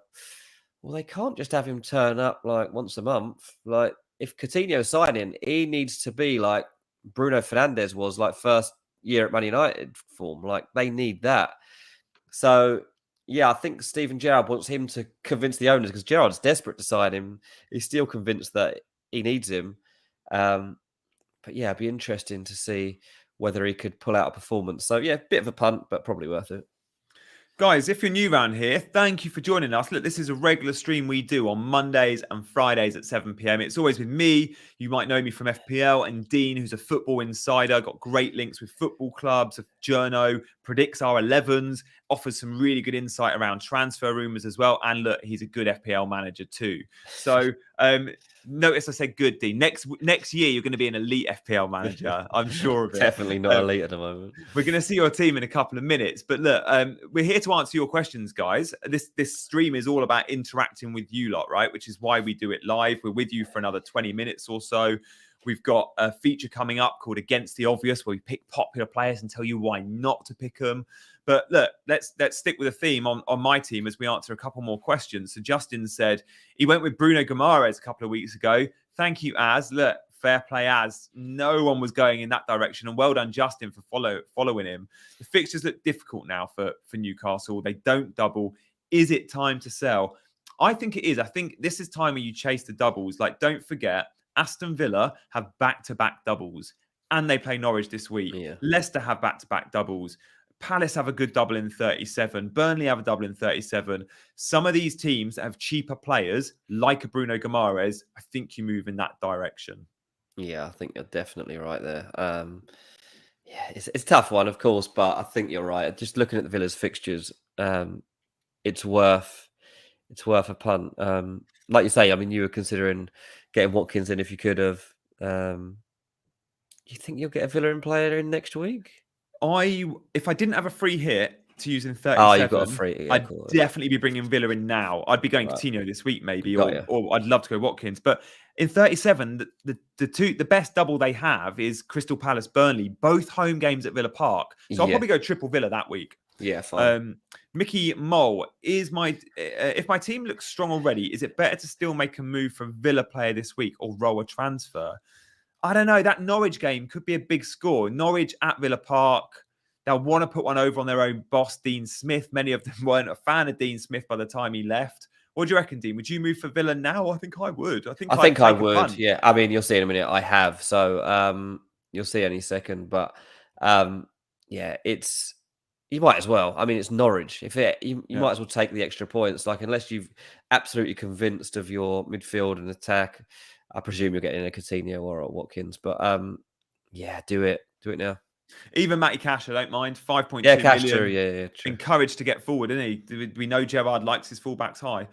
well, they can't just have him turn up like once a month. Like, if Coutinho's signing, he needs to be like Bruno Fernandes was like first year at Man United form. Like, they need that. So, yeah, I think Steven Gerrard wants him to convince the owners because Gerrard's desperate to sign him. He's still convinced that he needs him. But yeah, it'd be interesting to see whether he could pull out a performance. So, yeah, bit of a punt, but probably worth it. Guys, if you're new around here, thank you for joining us. Look, this is a regular stream we do on Mondays and Fridays at 7 p.m. It's always with me. You might know me from FPL, and Dean, who's a football insider, got great links with football clubs, a journo, predicts our 11s, offers some really good insight around transfer rumours as well. And look, he's a good FPL manager too. So Notice I said good, Dean. Next year, you're going to be an elite FPL manager. I'm sure of it. Definitely not elite at the moment. We're going to see your team in a couple of minutes. But look, we're here to answer your questions, guys. This stream is all about interacting with you lot, right? Which is why we do it live. We're with you for another 20 minutes or so. We've got a feature coming up called Against the Obvious, where we pick popular players and tell you why not to pick them. But look, let's stick with a theme on my team as we answer a couple more questions. So Justin said he went with Bruno Guimaraes a couple of weeks ago. Thank you, Az. Look, fair play, Az. No one was going in that direction. And well done, Justin, for following him. The fixtures look difficult now for Newcastle. They don't double. Is it time to sell? I think it is. I think this is time where you chase the doubles. Like, don't forget, Aston Villa have back-to-back doubles, and they play Norwich this week. Yeah. Leicester have back-to-back doubles. Palace have a good double in 37. Burnley have a double in 37. Some of these teams that have cheaper players, like a Bruno Guimaraes, I think you move in that direction. Yeah, I think you're definitely right there. Yeah, it's a tough one, of course, but I think you're right. Just looking at the Villa's fixtures, it's worth a punt. Like you say, I mean, you were considering getting Watkins in if you could have. Do you think you'll get a Villa player in next week? If I didn't have a free hit to use in 37, oh, you've got a free. Yeah, I'd definitely be bringing Villa in now. I'd be going Coutinho this week, maybe, or I'd love to go Watkins. But in 37, the best double they have is Crystal Palace Burnley, both home games at Villa Park. So I'll probably go triple Villa that week. Yeah, fine. Mickey Mole, if my team looks strong already, is it better to still make a move for Villa player this week or roll a transfer? I don't know. That Norwich game could be a big score. Norwich at Villa Park. They'll want to put one over on their own boss, Dean Smith. Many of them weren't a fan of Dean Smith by the time he left. What do you reckon, Dean? Would you move for Villa now? I think I would. I think I would. Yeah. I mean, you'll see in a minute. I have. So you'll see any second. But yeah, you might as well. I mean, it's Norwich. You might as well take the extra points. Like, unless you've absolutely convinced of your midfield and attack, I presume you're getting a Coutinho or a Watkins. But yeah, do it. Do it now. Even Matty Cash, I don't mind. 5.2 Cash million. True, yeah, true. Encouraged to get forward, isn't he? We know Gerrard likes his fullbacks high.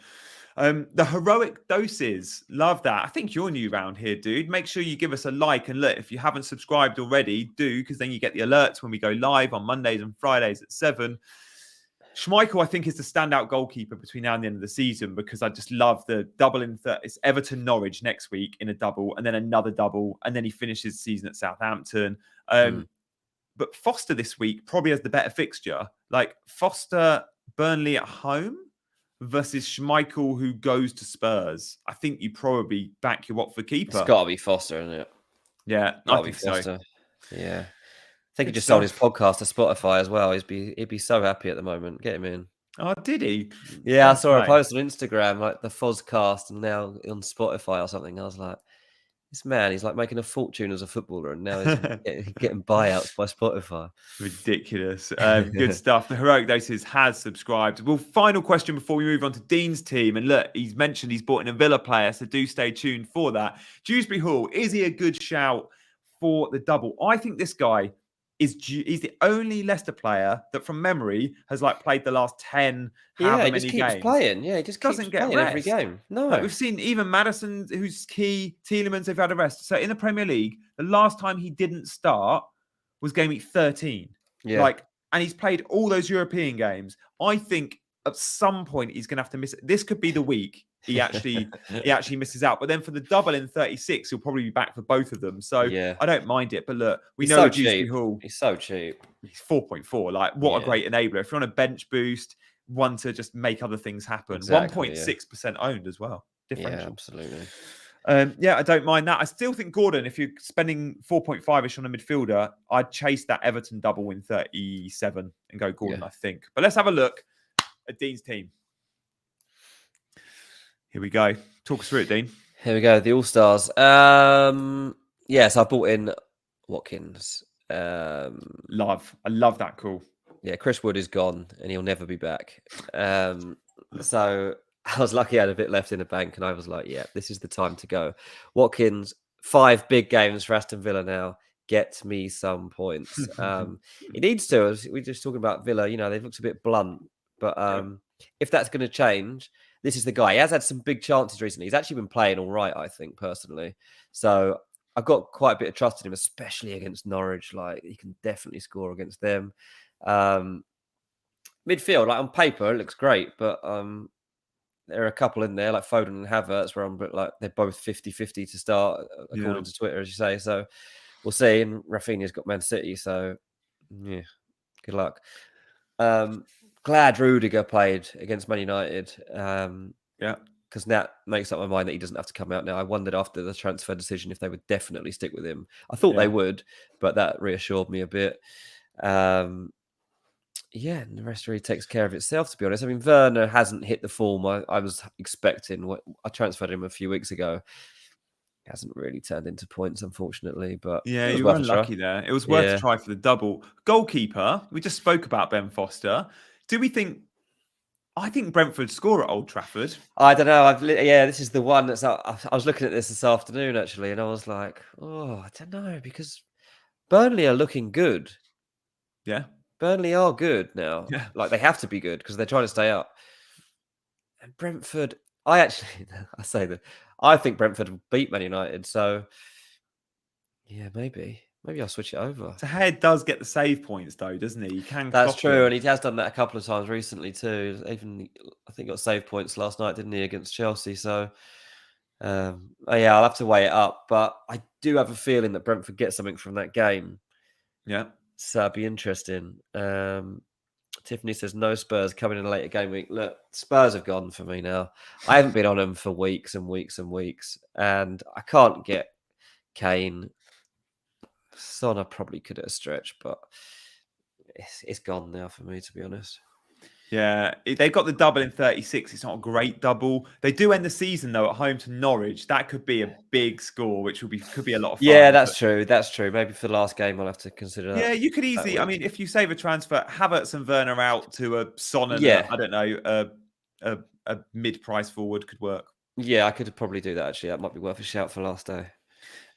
The heroic doses, love that. I think you're new round here, dude. Make sure you give us a like, and look, if you haven't subscribed already, do, because then you get the alerts when we go live on Mondays and Fridays at 7. Schmeichel, I think, is the standout goalkeeper between now and the end of the season, because I just love the double in it's Everton Norwich next week in a double, and then another double, and then he finishes the season at Southampton. But Foster this week probably has the better fixture. Like Foster, Burnley at home versus Schmeichel, who goes to Spurs. I think you probably back your Watford keeper. It's got to be Foster, isn't it? Yeah, I think so. Yeah. I think he just sold his podcast to Spotify as well. He'd be so happy at the moment. Get him in. Oh, did he? Yeah, I saw a post on Instagram, like the Fozcast, and now on Spotify or something. I was like, this man, he's like making a fortune as a footballer, and now he's getting buyouts by Spotify. Ridiculous. Good stuff. The Heroic Doses has subscribed. Well, final question before we move on to Dean's team. And look, he's mentioned he's bought in a Villa player, so do stay tuned for that. Dewsbury Hall, is he a good shout for the double? I think this guy he's the only Leicester player that, from memory, has like played the last 10 he just keeps playing. Yeah, he just doesn't get playing rest every game. No, like, we've seen even Maddison, who's key, Tielemans, they've had a rest. So in the Premier League, the last time he didn't start was game week 13. Yeah, and he's played all those European games. I think at some point he's going to have to miss it. This could be the week he actually misses out. But then for the double in 36, he'll probably be back for both of them. So I don't mind it. But look, he's know Dewsbury Hall. He's so cheap. He's 4.4. Like, what a great enabler. If you're on a bench boost, one to just make other things happen. Exactly, 1.6% owned as well. Differential. Yeah, absolutely. I don't mind that. I still think Gordon, if you're spending 4.5-ish on a midfielder, I'd chase that Everton double in 37 and go Gordon, I think. But let's have a look at Dean's team. Here we go. Talk us through it, Dean. Here we go. The All-Stars. Yes, I bought in Watkins. I love that call. Yeah, Chris Wood is gone and he'll never be back. So I was lucky I had a bit left in the bank, and I was like, yeah, this is the time to go. Watkins, 5 big games for Aston Villa now. Get me some points. He needs to. As we're just talking about Villa, they've looked a bit blunt. But if that's going to change, this is the guy. He has had some big chances recently. He's actually been playing all right, I think, personally. So I've got quite a bit of trust in him, especially against Norwich. Like, he can definitely score against them. Midfield, like on paper, it looks great, but there are a couple in there, like Foden and Havertz, where I'm like, they're both 50-50 to start, according to Twitter, as you say. So we'll see. And Rafinha's got Man City, so yeah, good luck. Glad Rudiger played against Man United. Because that makes up my mind that he doesn't have to come out now. I wondered after the transfer decision if they would definitely stick with him. I thought they would, but that reassured me a bit. And the rest really takes care of itself, to be honest. I mean, Werner hasn't hit the form I was expecting. I transferred him a few weeks ago. He hasn't really turned into points, unfortunately. But you were unlucky there. It was worth a try for the double. Goalkeeper, we just spoke about Ben Foster. Do we think... I think Brentford score at Old Trafford. I don't know. This is the one that's... I was looking at this afternoon, actually, and I was like, I don't know, because Burnley are looking good. Yeah. Burnley are good now. Yeah. Like, they have to be good because they're trying to stay up. And Brentford... I think Brentford will beat Man United, so... Yeah, maybe I'll switch it over. Taher does get the save points, though, doesn't he? That's true, and he has done that a couple of times recently too. Even I think got save points last night, didn't he, against Chelsea? So, I'll have to weigh it up. But I do have a feeling that Brentford get something from that game. Yeah, so that'd be interesting. Tiffany says no Spurs coming in a later game week. Look, Spurs have gone for me now. I haven't been on them for weeks and weeks and weeks, and I can't get Kane. Son, I probably could at a stretch, but it's gone now for me, to be honest. Yeah, they've got the double in 36. It's not a great double. They do end the season, though, at home to Norwich. That could be a big score, which could be a lot of fun. Yeah, that's true. That's true. Maybe for the last game, I'll have to consider that. Yeah, you could easily... I mean, if you save a transfer, Havertz and Werner out to a Son and I don't know, a mid-price forward could work. Yeah, I could probably do that, actually. That might be worth a shout for last day.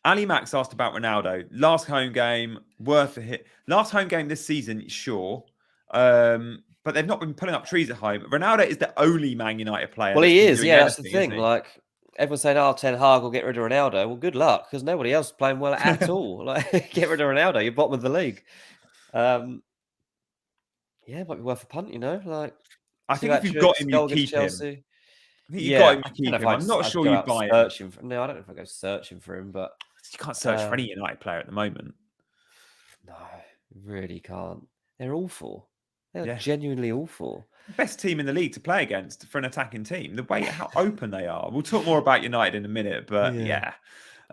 Ali Max asked about Ronaldo. Last home game, worth a hit. Last home game this season, sure. But they've not been pulling up trees at home. Ronaldo is the only Man United player. Well, he is. Yeah, that's the thing. Like, everyone's saying, Ten Hag will get rid of Ronaldo. Well, good luck, because nobody else is playing well at all. Like, get rid of Ronaldo, you're bottom of the league. It might be worth a punt, Like, I think if you've got him, you keep Chelsea. him. I think you've got him, you keep him. I'm not sure you buy him. No, I don't know if I go searching for him, but... You can't search for any United player at the moment. No, really can't. They're awful. They're genuinely awful. Best team in the league to play against for an attacking team. The way how open they are. We'll talk more about United in a minute, but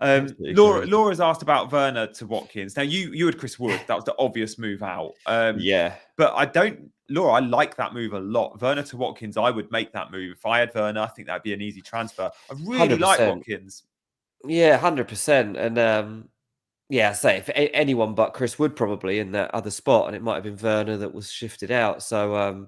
Laura's asked about Werner to Watkins. Now you had Chris Wood. That was the obvious move out. But I don't. Laura, I like that move a lot. Werner to Watkins, I would make that move if I had Werner. I think that'd be an easy transfer. I really 100%. like Watkins. Yeah, 100%. And say if anyone but Chris Wood probably in that other spot, and it might have been Werner that was shifted out. So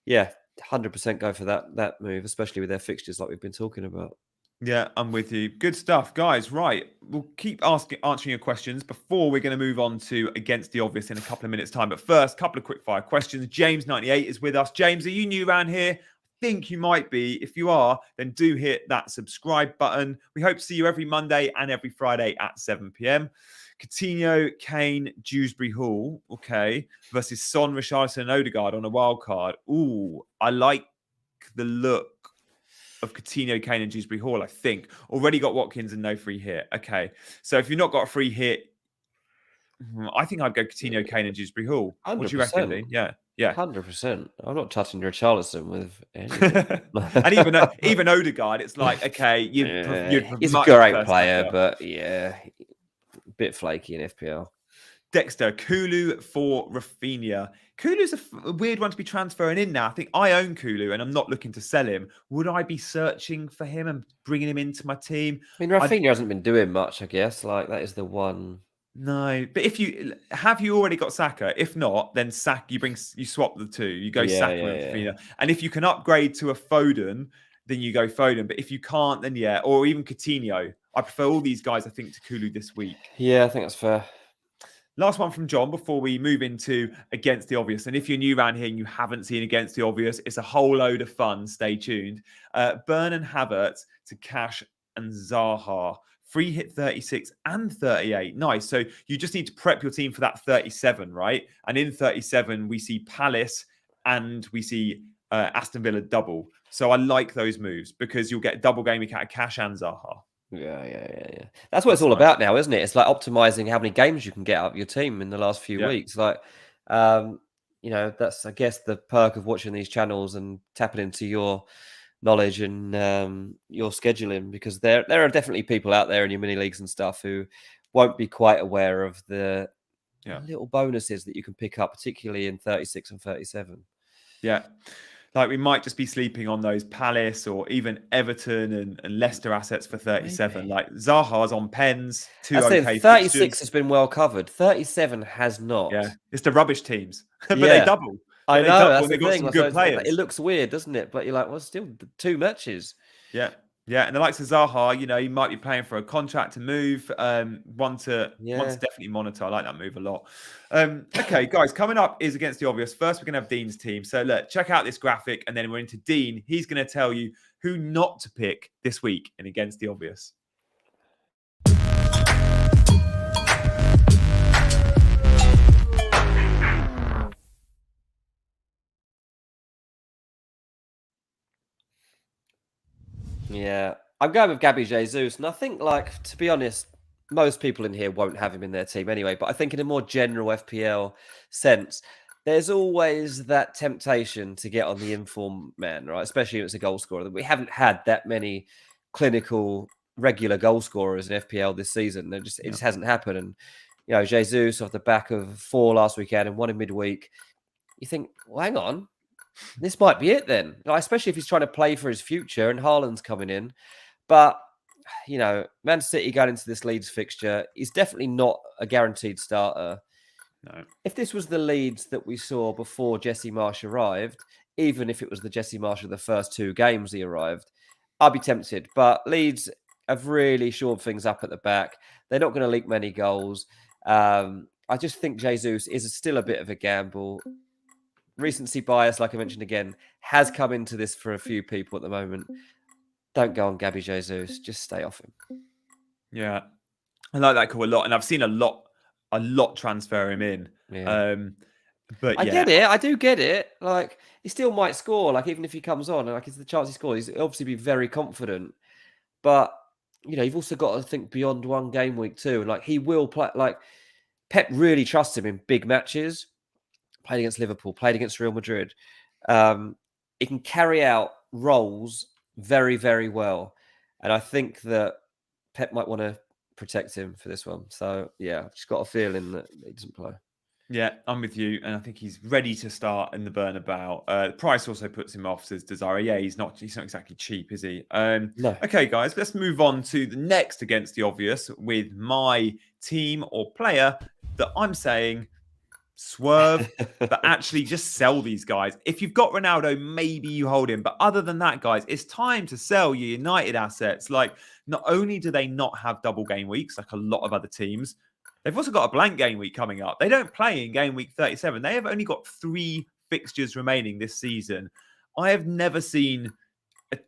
100% go for that move, especially with their fixtures like we've been talking about. Yeah, I'm with you. Good stuff, guys. Right, we'll keep answering your questions before we're going to move on to Against the Obvious in a couple of minutes' time. But first, a couple of quick fire questions. James98 is with us. James, are you new around here? I think you might be. If you are, then do hit that subscribe button. We hope to see you every Monday and every Friday at 7 p.m. Coutinho, Kane, Dewsbury Hall, versus Son, Richarlison, and Odegaard on a wild card. Ooh, I like the look of Coutinho, Kane, and Dewsbury Hall, I think. Already got Watkins and no free hit. Okay, so if you've not got a free hit, I think I'd go Coutinho, Kane, and Dewsbury Hall. 100%. What do you reckon, Lee? Yeah. 100%. I'm not touching Richarlison with anything. And even Odegaard, it's like, okay, he's a great player, but a bit flaky in FPL. Dexter, Kulu for Rafinha. Kulu's a weird one to be transferring in now. I think I own Kulu and I'm not looking to sell him. Would I be searching for him and bringing him into my team? I mean, Rafinha hasn't been doing much, I guess. Like, that is the one. No, but if you already got Saka? If not, then you swap the two. You go Saka and Rafinha. And if you can upgrade to a Foden, then you go Foden. But if you can't, then or even Coutinho. I prefer all these guys, I think, to Kulu this week. Yeah, I think that's fair. Last one from John before we move into Against the Obvious. And if you're new around here and you haven't seen Against the Obvious, it's a whole load of fun. Stay tuned. Burn and Havertz to Cash and Zaha. Free hit 36 and 38. Nice. So you just need to prep your team for that 37, right? And in 37, we see Palace and we see Aston Villa double. So I like those moves because you'll get double game week out of Cash and Zaha. Yeah. That's what it's all about now, isn't it? It's like optimizing how many games you can get out of your team in the last few weeks. Like, that's, I guess, the perk of watching these channels and tapping into your knowledge and your scheduling, because there are definitely people out there in your mini leagues and stuff who won't be quite aware of the little bonuses that you can pick up, particularly in 36 and 37. Yeah. Like we might just be sleeping on those Palace or even Everton and Leicester assets for 37. Maybe. Like Zaha's on pens, 36 fixtures. Has been well covered. 37 has not. Yeah, it's the rubbish teams, but they double. I know, that's the thing. Got some good players. It looks weird, doesn't it? But you're like, well, still 2 matches. Yeah, and the likes of Zaha, he might be playing for a contract to move. One to definitely monitor. I like that move a lot. Okay, guys, coming up is Against the Obvious. First, we're going to have Dean's team. So look, check out this graphic, and then we're into Dean. He's going to tell you who not to pick this week in Against the Obvious. Yeah, I'm going with Gabby Jesus, and I think, to be honest, most people in here won't have him in their team anyway, but I think in a more general FPL sense, there's always that temptation to get on the inform man, right? Especially if it's a goal scorer. We haven't had that many clinical, regular goal scorers in FPL this season. It just hasn't happened. And, Jesus off the back of 4 last weekend and 1 in midweek, you think, well, hang on. This might be it then, especially if he's trying to play for his future and Haaland's coming in. But, Man City going into this Leeds fixture is definitely not a guaranteed starter. No. If this was the Leeds that we saw before Jesse Marsch arrived, even if it was the Jesse Marsch of the first 2 games he arrived, I'd be tempted. But Leeds have really shored things up at the back. They're not going to leak many goals. I just think Jesus is still a bit of a gamble. Recency bias, like I mentioned again, has come into this for a few people at the moment. Don't go on Gabby Jesus. Just stay off him. Yeah. I like that call a lot. And I've seen a lot transfer him in. Yeah. But I get it. I do get it. Like, he still might score, even if he comes on. It's the chance he scores. He's obviously be very confident. But, you've also got to think beyond 1 game week too. And, he will play. Pep really trusts him in big matches. Played against Liverpool, played against Real Madrid. He can carry out roles very, very well. And I think that Pep might want to protect him for this one. So, yeah, I've just got a feeling that he doesn't play. Yeah, I'm with you. And I think he's ready to start in the Bernabeu. The price also puts him off, says Desire. Yeah, he's not exactly cheap, is he? No. Okay, guys, let's move on to the next Against the Obvious with my team or player that I'm saying... swerve, but actually just sell these guys. If you've got Ronaldo, maybe you hold him. But other than that, guys, it's time to sell your United assets. Not only do they not have double game weeks like a lot of other teams, they've also got a blank game week coming up. They don't play in game week 37. They have only got 3 fixtures remaining this season. I have never seen a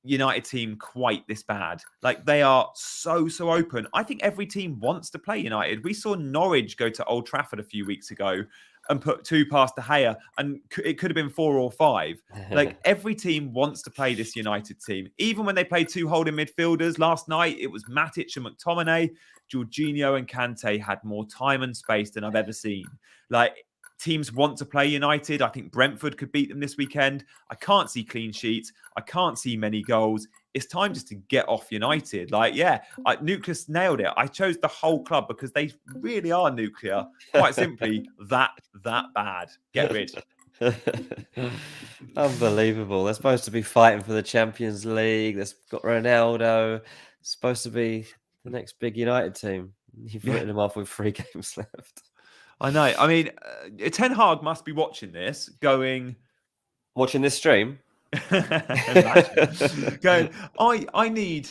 United team quite this bad. They are so open. I think every team wants to play United. We saw Norwich go to Old Trafford a few weeks ago and put 2 past De Gea, and it could have been 4 or 5. Every team wants to play this United team. Even when they played 2 holding midfielders last night, it was Matic and McTominay. Jorginho and Kante had more time and space than I've ever seen. Teams want to play United. I think Brentford could beat them this weekend. I can't see clean sheets. I can't see many goals. It's time just to get off United. Nucleus nailed it. I chose the whole club because they really are nuclear. Quite simply, that bad. Get rid. Unbelievable. They're supposed to be fighting for the Champions League. They've got Ronaldo. It's supposed to be the next big United team. You've written them off with 3 games left. I know. I mean, Ten Hag must be watching this, watching this stream. Going, I need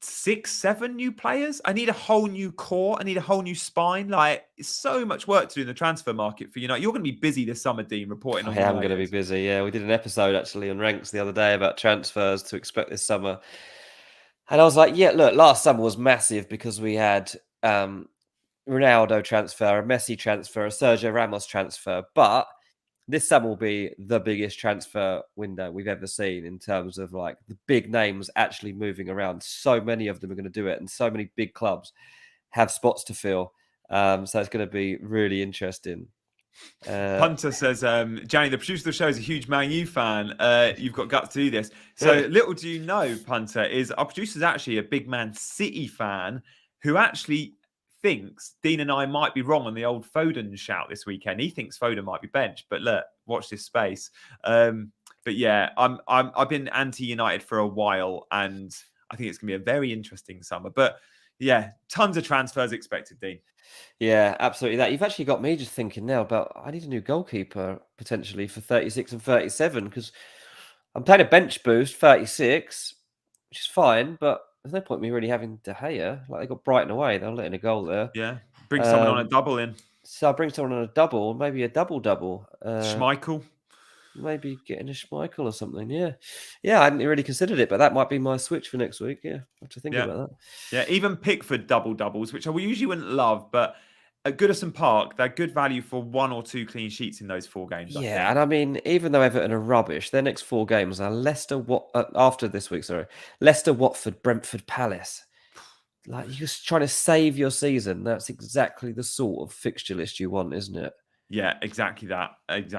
6, 7 new players. I need a whole new core. I need a whole new spine. Like, it's so much work to do in the transfer market for United. You're going to be busy this summer, Dean, reporting on I am going to be United. busy. Yeah, we did an episode actually on Ranks the other day about transfers to expect this summer. And I was like, yeah, look, last summer was massive because we had Ronaldo transfer, a Messi transfer, a Sergio Ramos transfer. But this summer will be the biggest transfer window we've ever seen in terms of like the big names actually moving around. So many of them are going to do it, and so many big clubs have spots to fill. So it's going to be really interesting. Punter says, Gianni, the producer of the show, is a huge Man U fan. You've got guts to do this. So little do you know, Punter, is our producer's actually a big Man City fan who actually thinks Dean and I might be wrong on the old Foden shout this weekend. He thinks Foden might be benched, but look, watch this space. But yeah, I've been anti-United for a while, and I think it's going to be a very interesting summer. But yeah, tons of transfers expected, Dean. Yeah, absolutely. That you've actually got me just thinking now about I need a new goalkeeper potentially for 36 and 37 because I'm playing a bench boost 36, which is fine, but there's no point me really having De Gea. Like they got Brighton away, they'll let in a goal there. Yeah, bring someone on a double in. So I'll bring someone on a double, maybe a double. Schmeichel. Maybe getting a Schmeichel or something. Yeah. I hadn't really considered it, but that might be my switch for next week. Yeah, I have to think about that. Yeah, even Pickford doubles, which I usually wouldn't love, but at Goodison Park, they're good value for 1 or 2 clean sheets in those 4 games. Yeah, and I mean, even though Everton are rubbish, their next 4 games are after this week, Leicester, Watford, Brentford, Palace. Like you're just trying to save your season. That's exactly the sort of fixture list you want, isn't it? Yeah, exactly that. It's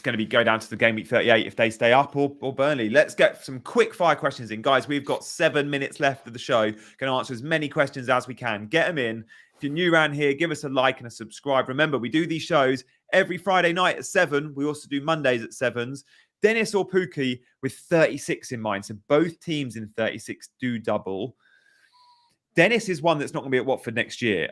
going to be go down to the game week 38 if they stay up or Burnley. Let's get some quick fire questions in, guys. We've got 7 minutes left of the show. Going to answer as many questions as we can. Get them in. If you're new around here, give us a like and a subscribe. Remember, we do these shows every Friday night at 7. We also do Mondays at 7s. Dennis or Pookie with 36 in mind. So both teams in 36 do double. Dennis is one that's not going to be at Watford next year.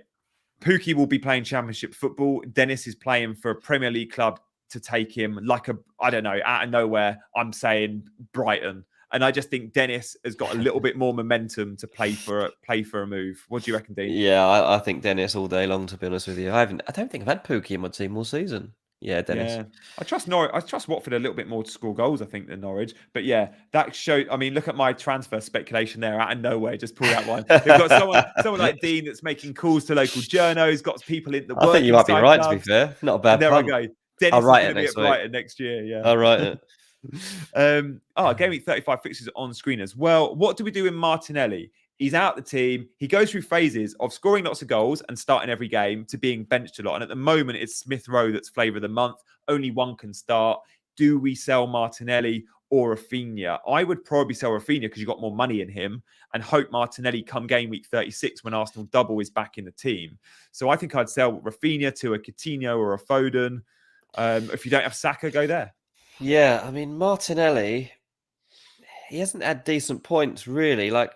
Pookie will be playing Championship football. Dennis is playing for a Premier League club to take him out of nowhere. I'm saying Brighton. And I just think Dennis has got a little bit more momentum to play for a move. What do you reckon, Dean? Yeah, I think Dennis all day long, to be honest with you. I don't think I've had Pookie in my team all season. Yeah, Dennis. Yeah. I trust Watford a little bit more to score goals, I think, than Norwich. But yeah, that showed. I mean, look at my transfer speculation there. Out of nowhere, just pull that one. They've got someone like Dean that's making calls to local journos. Got people in the. I think you might be right. To be fair, not a bad. There punt. I go. Dennis is going to be at Brighton next year. Yeah, I'll write it. Game week 35 fixtures on screen as well. What do we do in Martinelli? He's out the team. He goes through phases of scoring lots of goals and starting every game to being benched a lot. And at the moment, it's Smith Rowe that's flavour of the month. Only one can start. Do we sell Martinelli or Rafinha? I would probably sell Rafinha because you've got more money in him and hope Martinelli come game week 36 when Arsenal double is back in the team. So I think I'd sell Rafinha to a Coutinho or a Foden. If you don't have Saka, go there. Yeah, I mean, Martinelli, he hasn't had decent points, really. Like,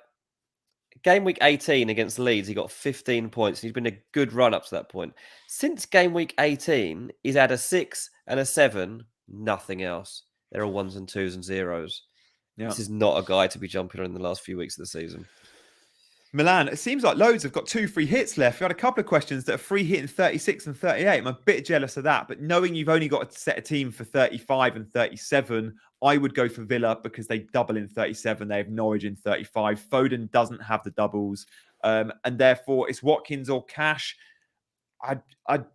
game week 18 against Leeds, he got 15 points. He's been a good run up to that point. Since game week 18, he's had a 6 and a 7, nothing else. They're all 1s and 2s and 0s. Yeah. This is not a guy to be jumping on in the last few weeks of the season. Milan, it seems like loads have got 2 free hits left. We had a couple of questions that are free hit in 36 and 38. I'm a bit jealous of that, but knowing you've only got to set a team for 35 and 37, I would go for Villa because they double in 37. They have Norwich in 35. Foden doesn't have the doubles, and therefore it's Watkins or Cash. I'd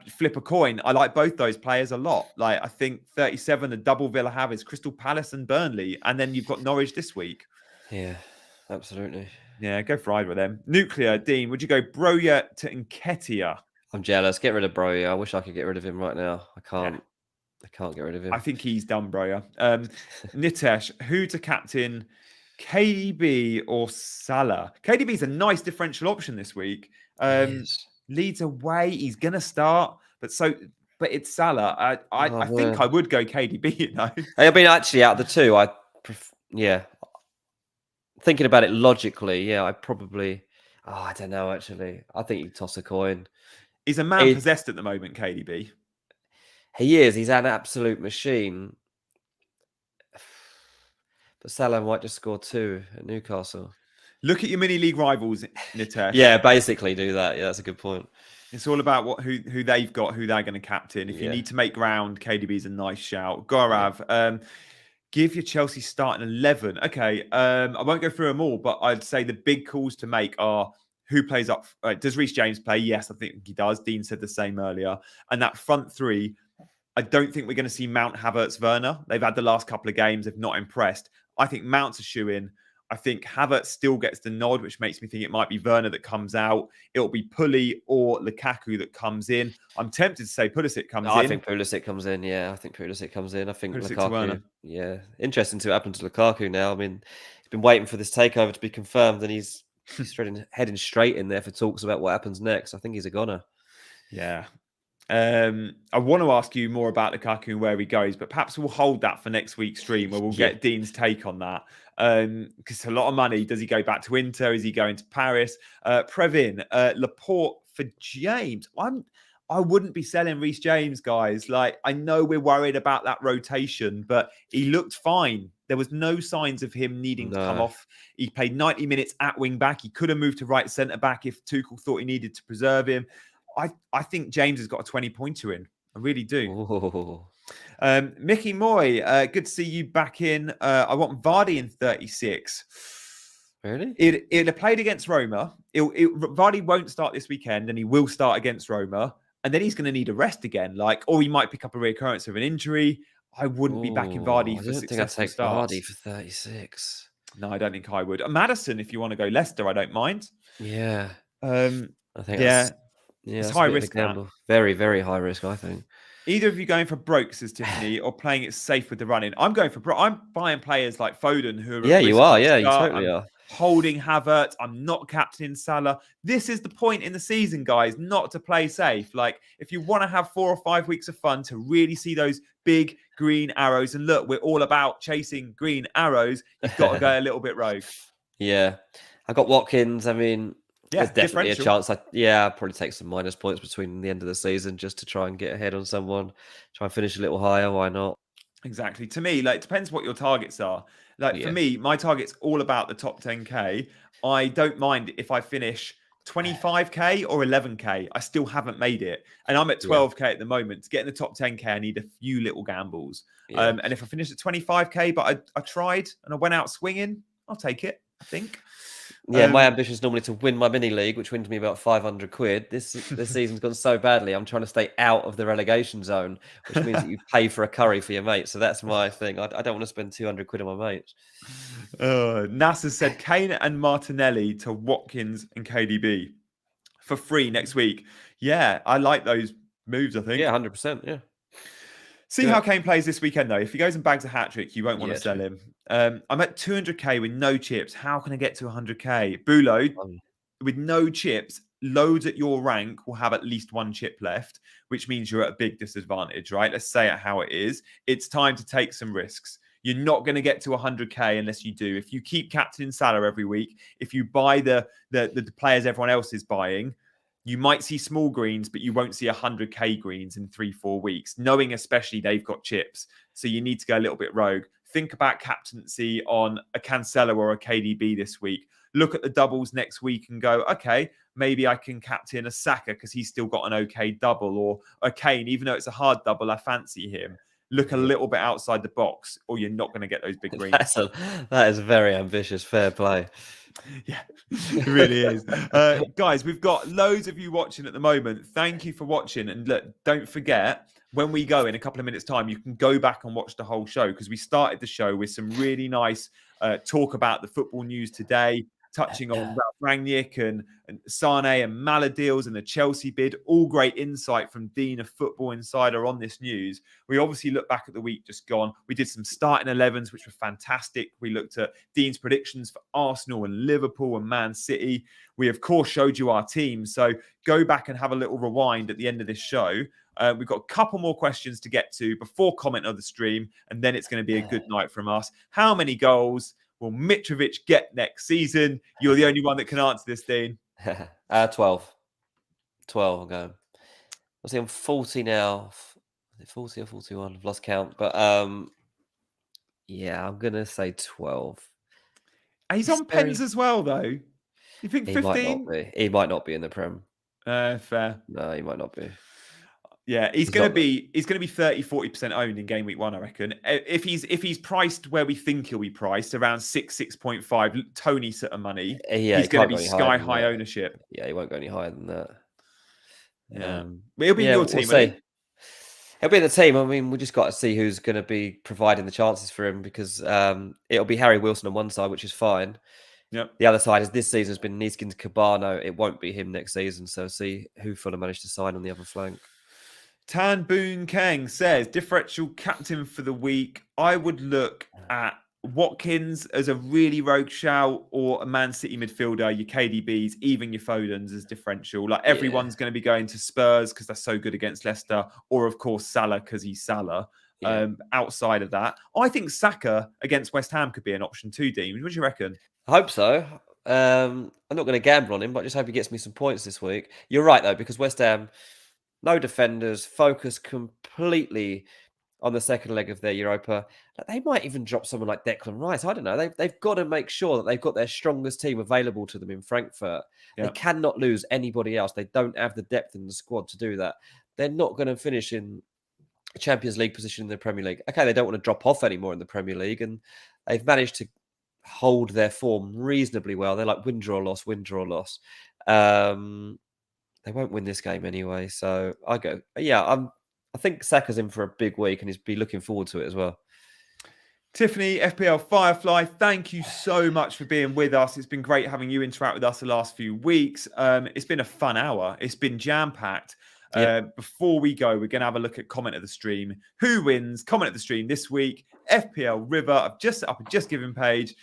flip a coin. I like both those players a lot. Like I think 37, the double Villa have is Crystal Palace and Burnley, and then you've got Norwich this week. Yeah, absolutely. Yeah, go for either of them. Nuclear, Dean, would you go Broja to Nketiah? I'm jealous. Get rid of Broja. I wish I could get rid of him right now. I can't. Yeah. I can't get rid of him. I think he's done, Broja. Nitesh, who to captain, KDB or Salah? KDB's a nice differential option this week. Leeds away, he's going to start, but it's Salah. I think I would go KDB, you know. I mean, actually, out of the two, thinking about it logically, I probably... I don't know, actually. I think you toss a coin. He's a man possessed at the moment, KDB. He is. He's an absolute machine. But But Salah might just score 2 at Newcastle. Look at your mini league rivals, Nitesh. Yeah, basically do that. Yeah, that's a good point. It's all about who they've got, who they're going to captain. If you need to make ground, KDB's a nice shout. Gaurav, give your Chelsea starting 11. Okay, I won't go through them all, but I'd say the big calls to make are who plays up. Does Reece James play? Yes, I think he does. Dean said the same earlier. And that front three, I don't think we're going to see Mount, Havertz, Werner. They've had the last couple of games. They've not impressed. I think Mount's a shoe-in. I think Havertz still gets the nod, which makes me think it might be Werner that comes out. It'll be Pulisic or Lukaku that comes in. I'm tempted to say Pulisic comes in. I think Pulisic comes in. Yeah, I think Pulisic comes in. I think Pulisic Lukaku. Yeah, interesting to what happened to Lukaku now. I mean, he's been waiting for this takeover to be confirmed, and he's heading straight in there for talks about what happens next. I think he's a goner. Yeah. I want to ask you more about Lukaku and where he goes, but perhaps we'll hold that for next week's stream where we'll get Dean's take on that. Because a lot of money. Does he go back to Inter? Is he going to Paris? Previn, Laporte for James. I wouldn't be selling Reece James, guys. Like, I know we're worried about that rotation, but he looked fine. There was no signs of him needing to come off. He played 90 minutes at wing back. He could have moved to right centre back if Tuchel thought he needed to preserve him. I think James has got a 20-pointer in. I really do. Mickey Moy, good to see you back in. I want Vardy in 36. Really? It'll have played against Roma. Vardy won't start this weekend, and he will start against Roma. And then he's going to need a rest again. Or he might pick up a reoccurrence of an injury. I wouldn't be backing Vardy for successful starts. Vardy for 36. No, I don't think I would. Madison, if you want to go Leicester, I don't mind. Yeah. I think it's high risk. Very, very high risk, I think. Either of you going for broke, says Tiffany, or playing it safe with the running? I'm going for broke. I'm buying players like Foden who are you are. Yeah, you totally are. Holding Havertz. I'm not captaining Salah. This is the point in the season, guys, not to play safe. Like, if you want to have 4 or 5 weeks of fun to really see those big green arrows, and look, we're all about chasing green arrows, you've got to go a little bit rogue. Yeah. I got Watkins. I mean, there's definitely a chance. I'd probably take some minus points between the end of the season just to try and get ahead on someone, try and finish a little higher. Why not? Exactly. To me, it depends what your targets are. For me, my target's all about the top 10K. I don't mind if I finish 25K or 11K. I still haven't made it. And I'm at 12K at the moment. To get in the top 10K, I need a few little gambles. And if I finish at 25K, but I tried and I went out swinging, I'll take it, I think. Yeah, my ambition is normally to win my mini league, which wins me about 500 quid. This season's gone so badly. I'm trying to stay out of the relegation zone, which means that you pay for a curry for your mates. So that's my thing. I don't want to spend 200 quid on my mates. NASA said Kane and Martinelli to Watkins and KDB for free next week. Yeah, I like those moves, I think. Yeah, 100%. Yeah. See how Kane plays this weekend, though. If he goes and bags a hat-trick, you won't want to sell him. I'm at 200K with no chips. How can I get to 100K? Bulo, with no chips, loads at your rank will have at least 1 chip left, which means you're at a big disadvantage, right? Let's say it how it is. It's time to take some risks. You're not going to get to 100K unless you do. If you keep captaining Salah every week, if you buy the players everyone else is buying, you might see small greens, but you won't see 100K greens in 3-4 weeks, knowing especially they've got chips. So you need to go a little bit rogue. Think about captaincy on a Cancelo or a KDB this week. Look at the doubles next week and go, okay, maybe I can captain a Saka because he's still got an okay double, or a Kane, even though it's a hard double, I fancy him. Look a little bit outside the box, or you're not going to get those big greens. That is very ambitious. Fair play. Yeah, it really is. Guys, we've got loads of you watching at the moment. Thank you for watching. And look, don't forget, when we go in a couple of minutes' time, you can go back and watch the whole show, because we started the show with some really nice talk about the football news today, touching on Ralph Rangnick and Sane and Maladiels and the Chelsea bid. All great insight from Dean of Football Insider on this news. We obviously look back at the week just gone. We did some starting 11s, which were fantastic. We looked at Dean's predictions for Arsenal and Liverpool and Man City. We, of course, showed you our team. So go back and have a little rewind at the end of this show. We've got a couple more questions to get to before comment of the stream, and then it's going to be a good night from us. How many goals will Mitrovic get next season? You're the only one that can answer this, Dean. 12. 12, I'm going. I see I'm 40 now. Is it 40 or 41? I've lost count. But Yeah, I'm going to say 12. He's It's on pens very... as well, though. You think He might not 15? be. He might not be in the Prem. Fair. No, he might not be. Yeah, he's He's gonna not. be 30-40% owned in game week 1, I reckon. If he's priced where we think he'll be priced, around 6.5 Tony sort of money, Yeah, he's he gonna can't be go any higher sky than high that. ownership. Yeah, he won't go any higher than that. Yeah. But he'll be in Yeah, your we'll team, will see. he? He'll be in the team. I mean, we just got to see who's going to be providing the chances for him, because it'll be Harry Wilson on one side, which is fine. Yep. The other side is this season has been Neeskins Cabano. It won't be him next season. So see who Fulham managed to sign on the other flank. Tan Boon Kang says, differential captain for the week. I would look at Watkins as a really rogue shout, or a Man City midfielder, your KDBs, even your Fodens as differential. Like everyone's going to be going to Spurs because they're so good against Leicester, or of course Salah because he's Salah. Yeah. Outside of that, I think Saka against West Ham could be an option too, Dean. What do you reckon? I hope so. I'm not going to gamble on him, but I just hope he gets me some points this week. You're right, though, because West Ham, no defenders, focus completely on the second leg of their Europa. They might even drop someone like Declan Rice. I don't know. They've got to make sure that they've got their strongest team available to them in Frankfurt. Yeah. They cannot lose anybody else. They don't have the depth in the squad to do that. They're not going to finish in a Champions League position in the Premier League. Okay, they don't want to drop off anymore in the Premier League, and they've managed to hold their form reasonably well. They're like win, draw, loss, win, draw, loss. They won't win this game anyway. So I go, I think Saka's in for a big week, and he's be looking forward to it as well. Tiffany, FPL Firefly, thank you so much for being with us. It's been great having you interact with us the last few weeks. It's been a fun hour. It's been jam-packed. Before we go, we're going to have a look at comment of the stream. Who wins? Comment of the stream this week. FPL River. I've just set up a Just Giving page.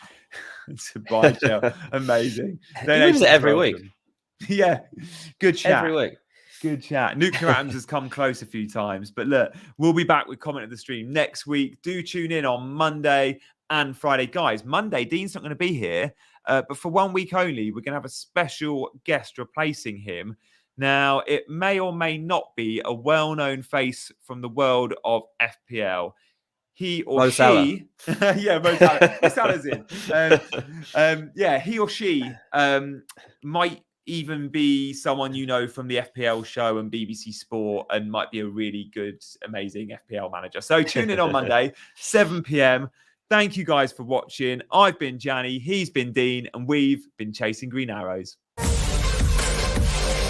To buy Chel. Amazing. He wins it every week. Yeah. Good chat. Every week. Good chat. Nuclear Atoms has come close a few times. But look, we'll be back with comment of the stream next week. Do tune in on Monday and Friday. Guys, Monday, Dean's not going to be here. But for 1 week only, we're going to have a special guest replacing him. Now, it may or may not be a well-known face from the world of FPL. He or she, yeah, Mo Salah. Salah's in. He or she might even be someone you know from the FPL show and BBC Sport, and might be a really good, amazing FPL manager. So tune in on Monday, 7 p.m. Thank you guys for watching. I've been Gianni, he's been Dean, and we've been chasing green arrows.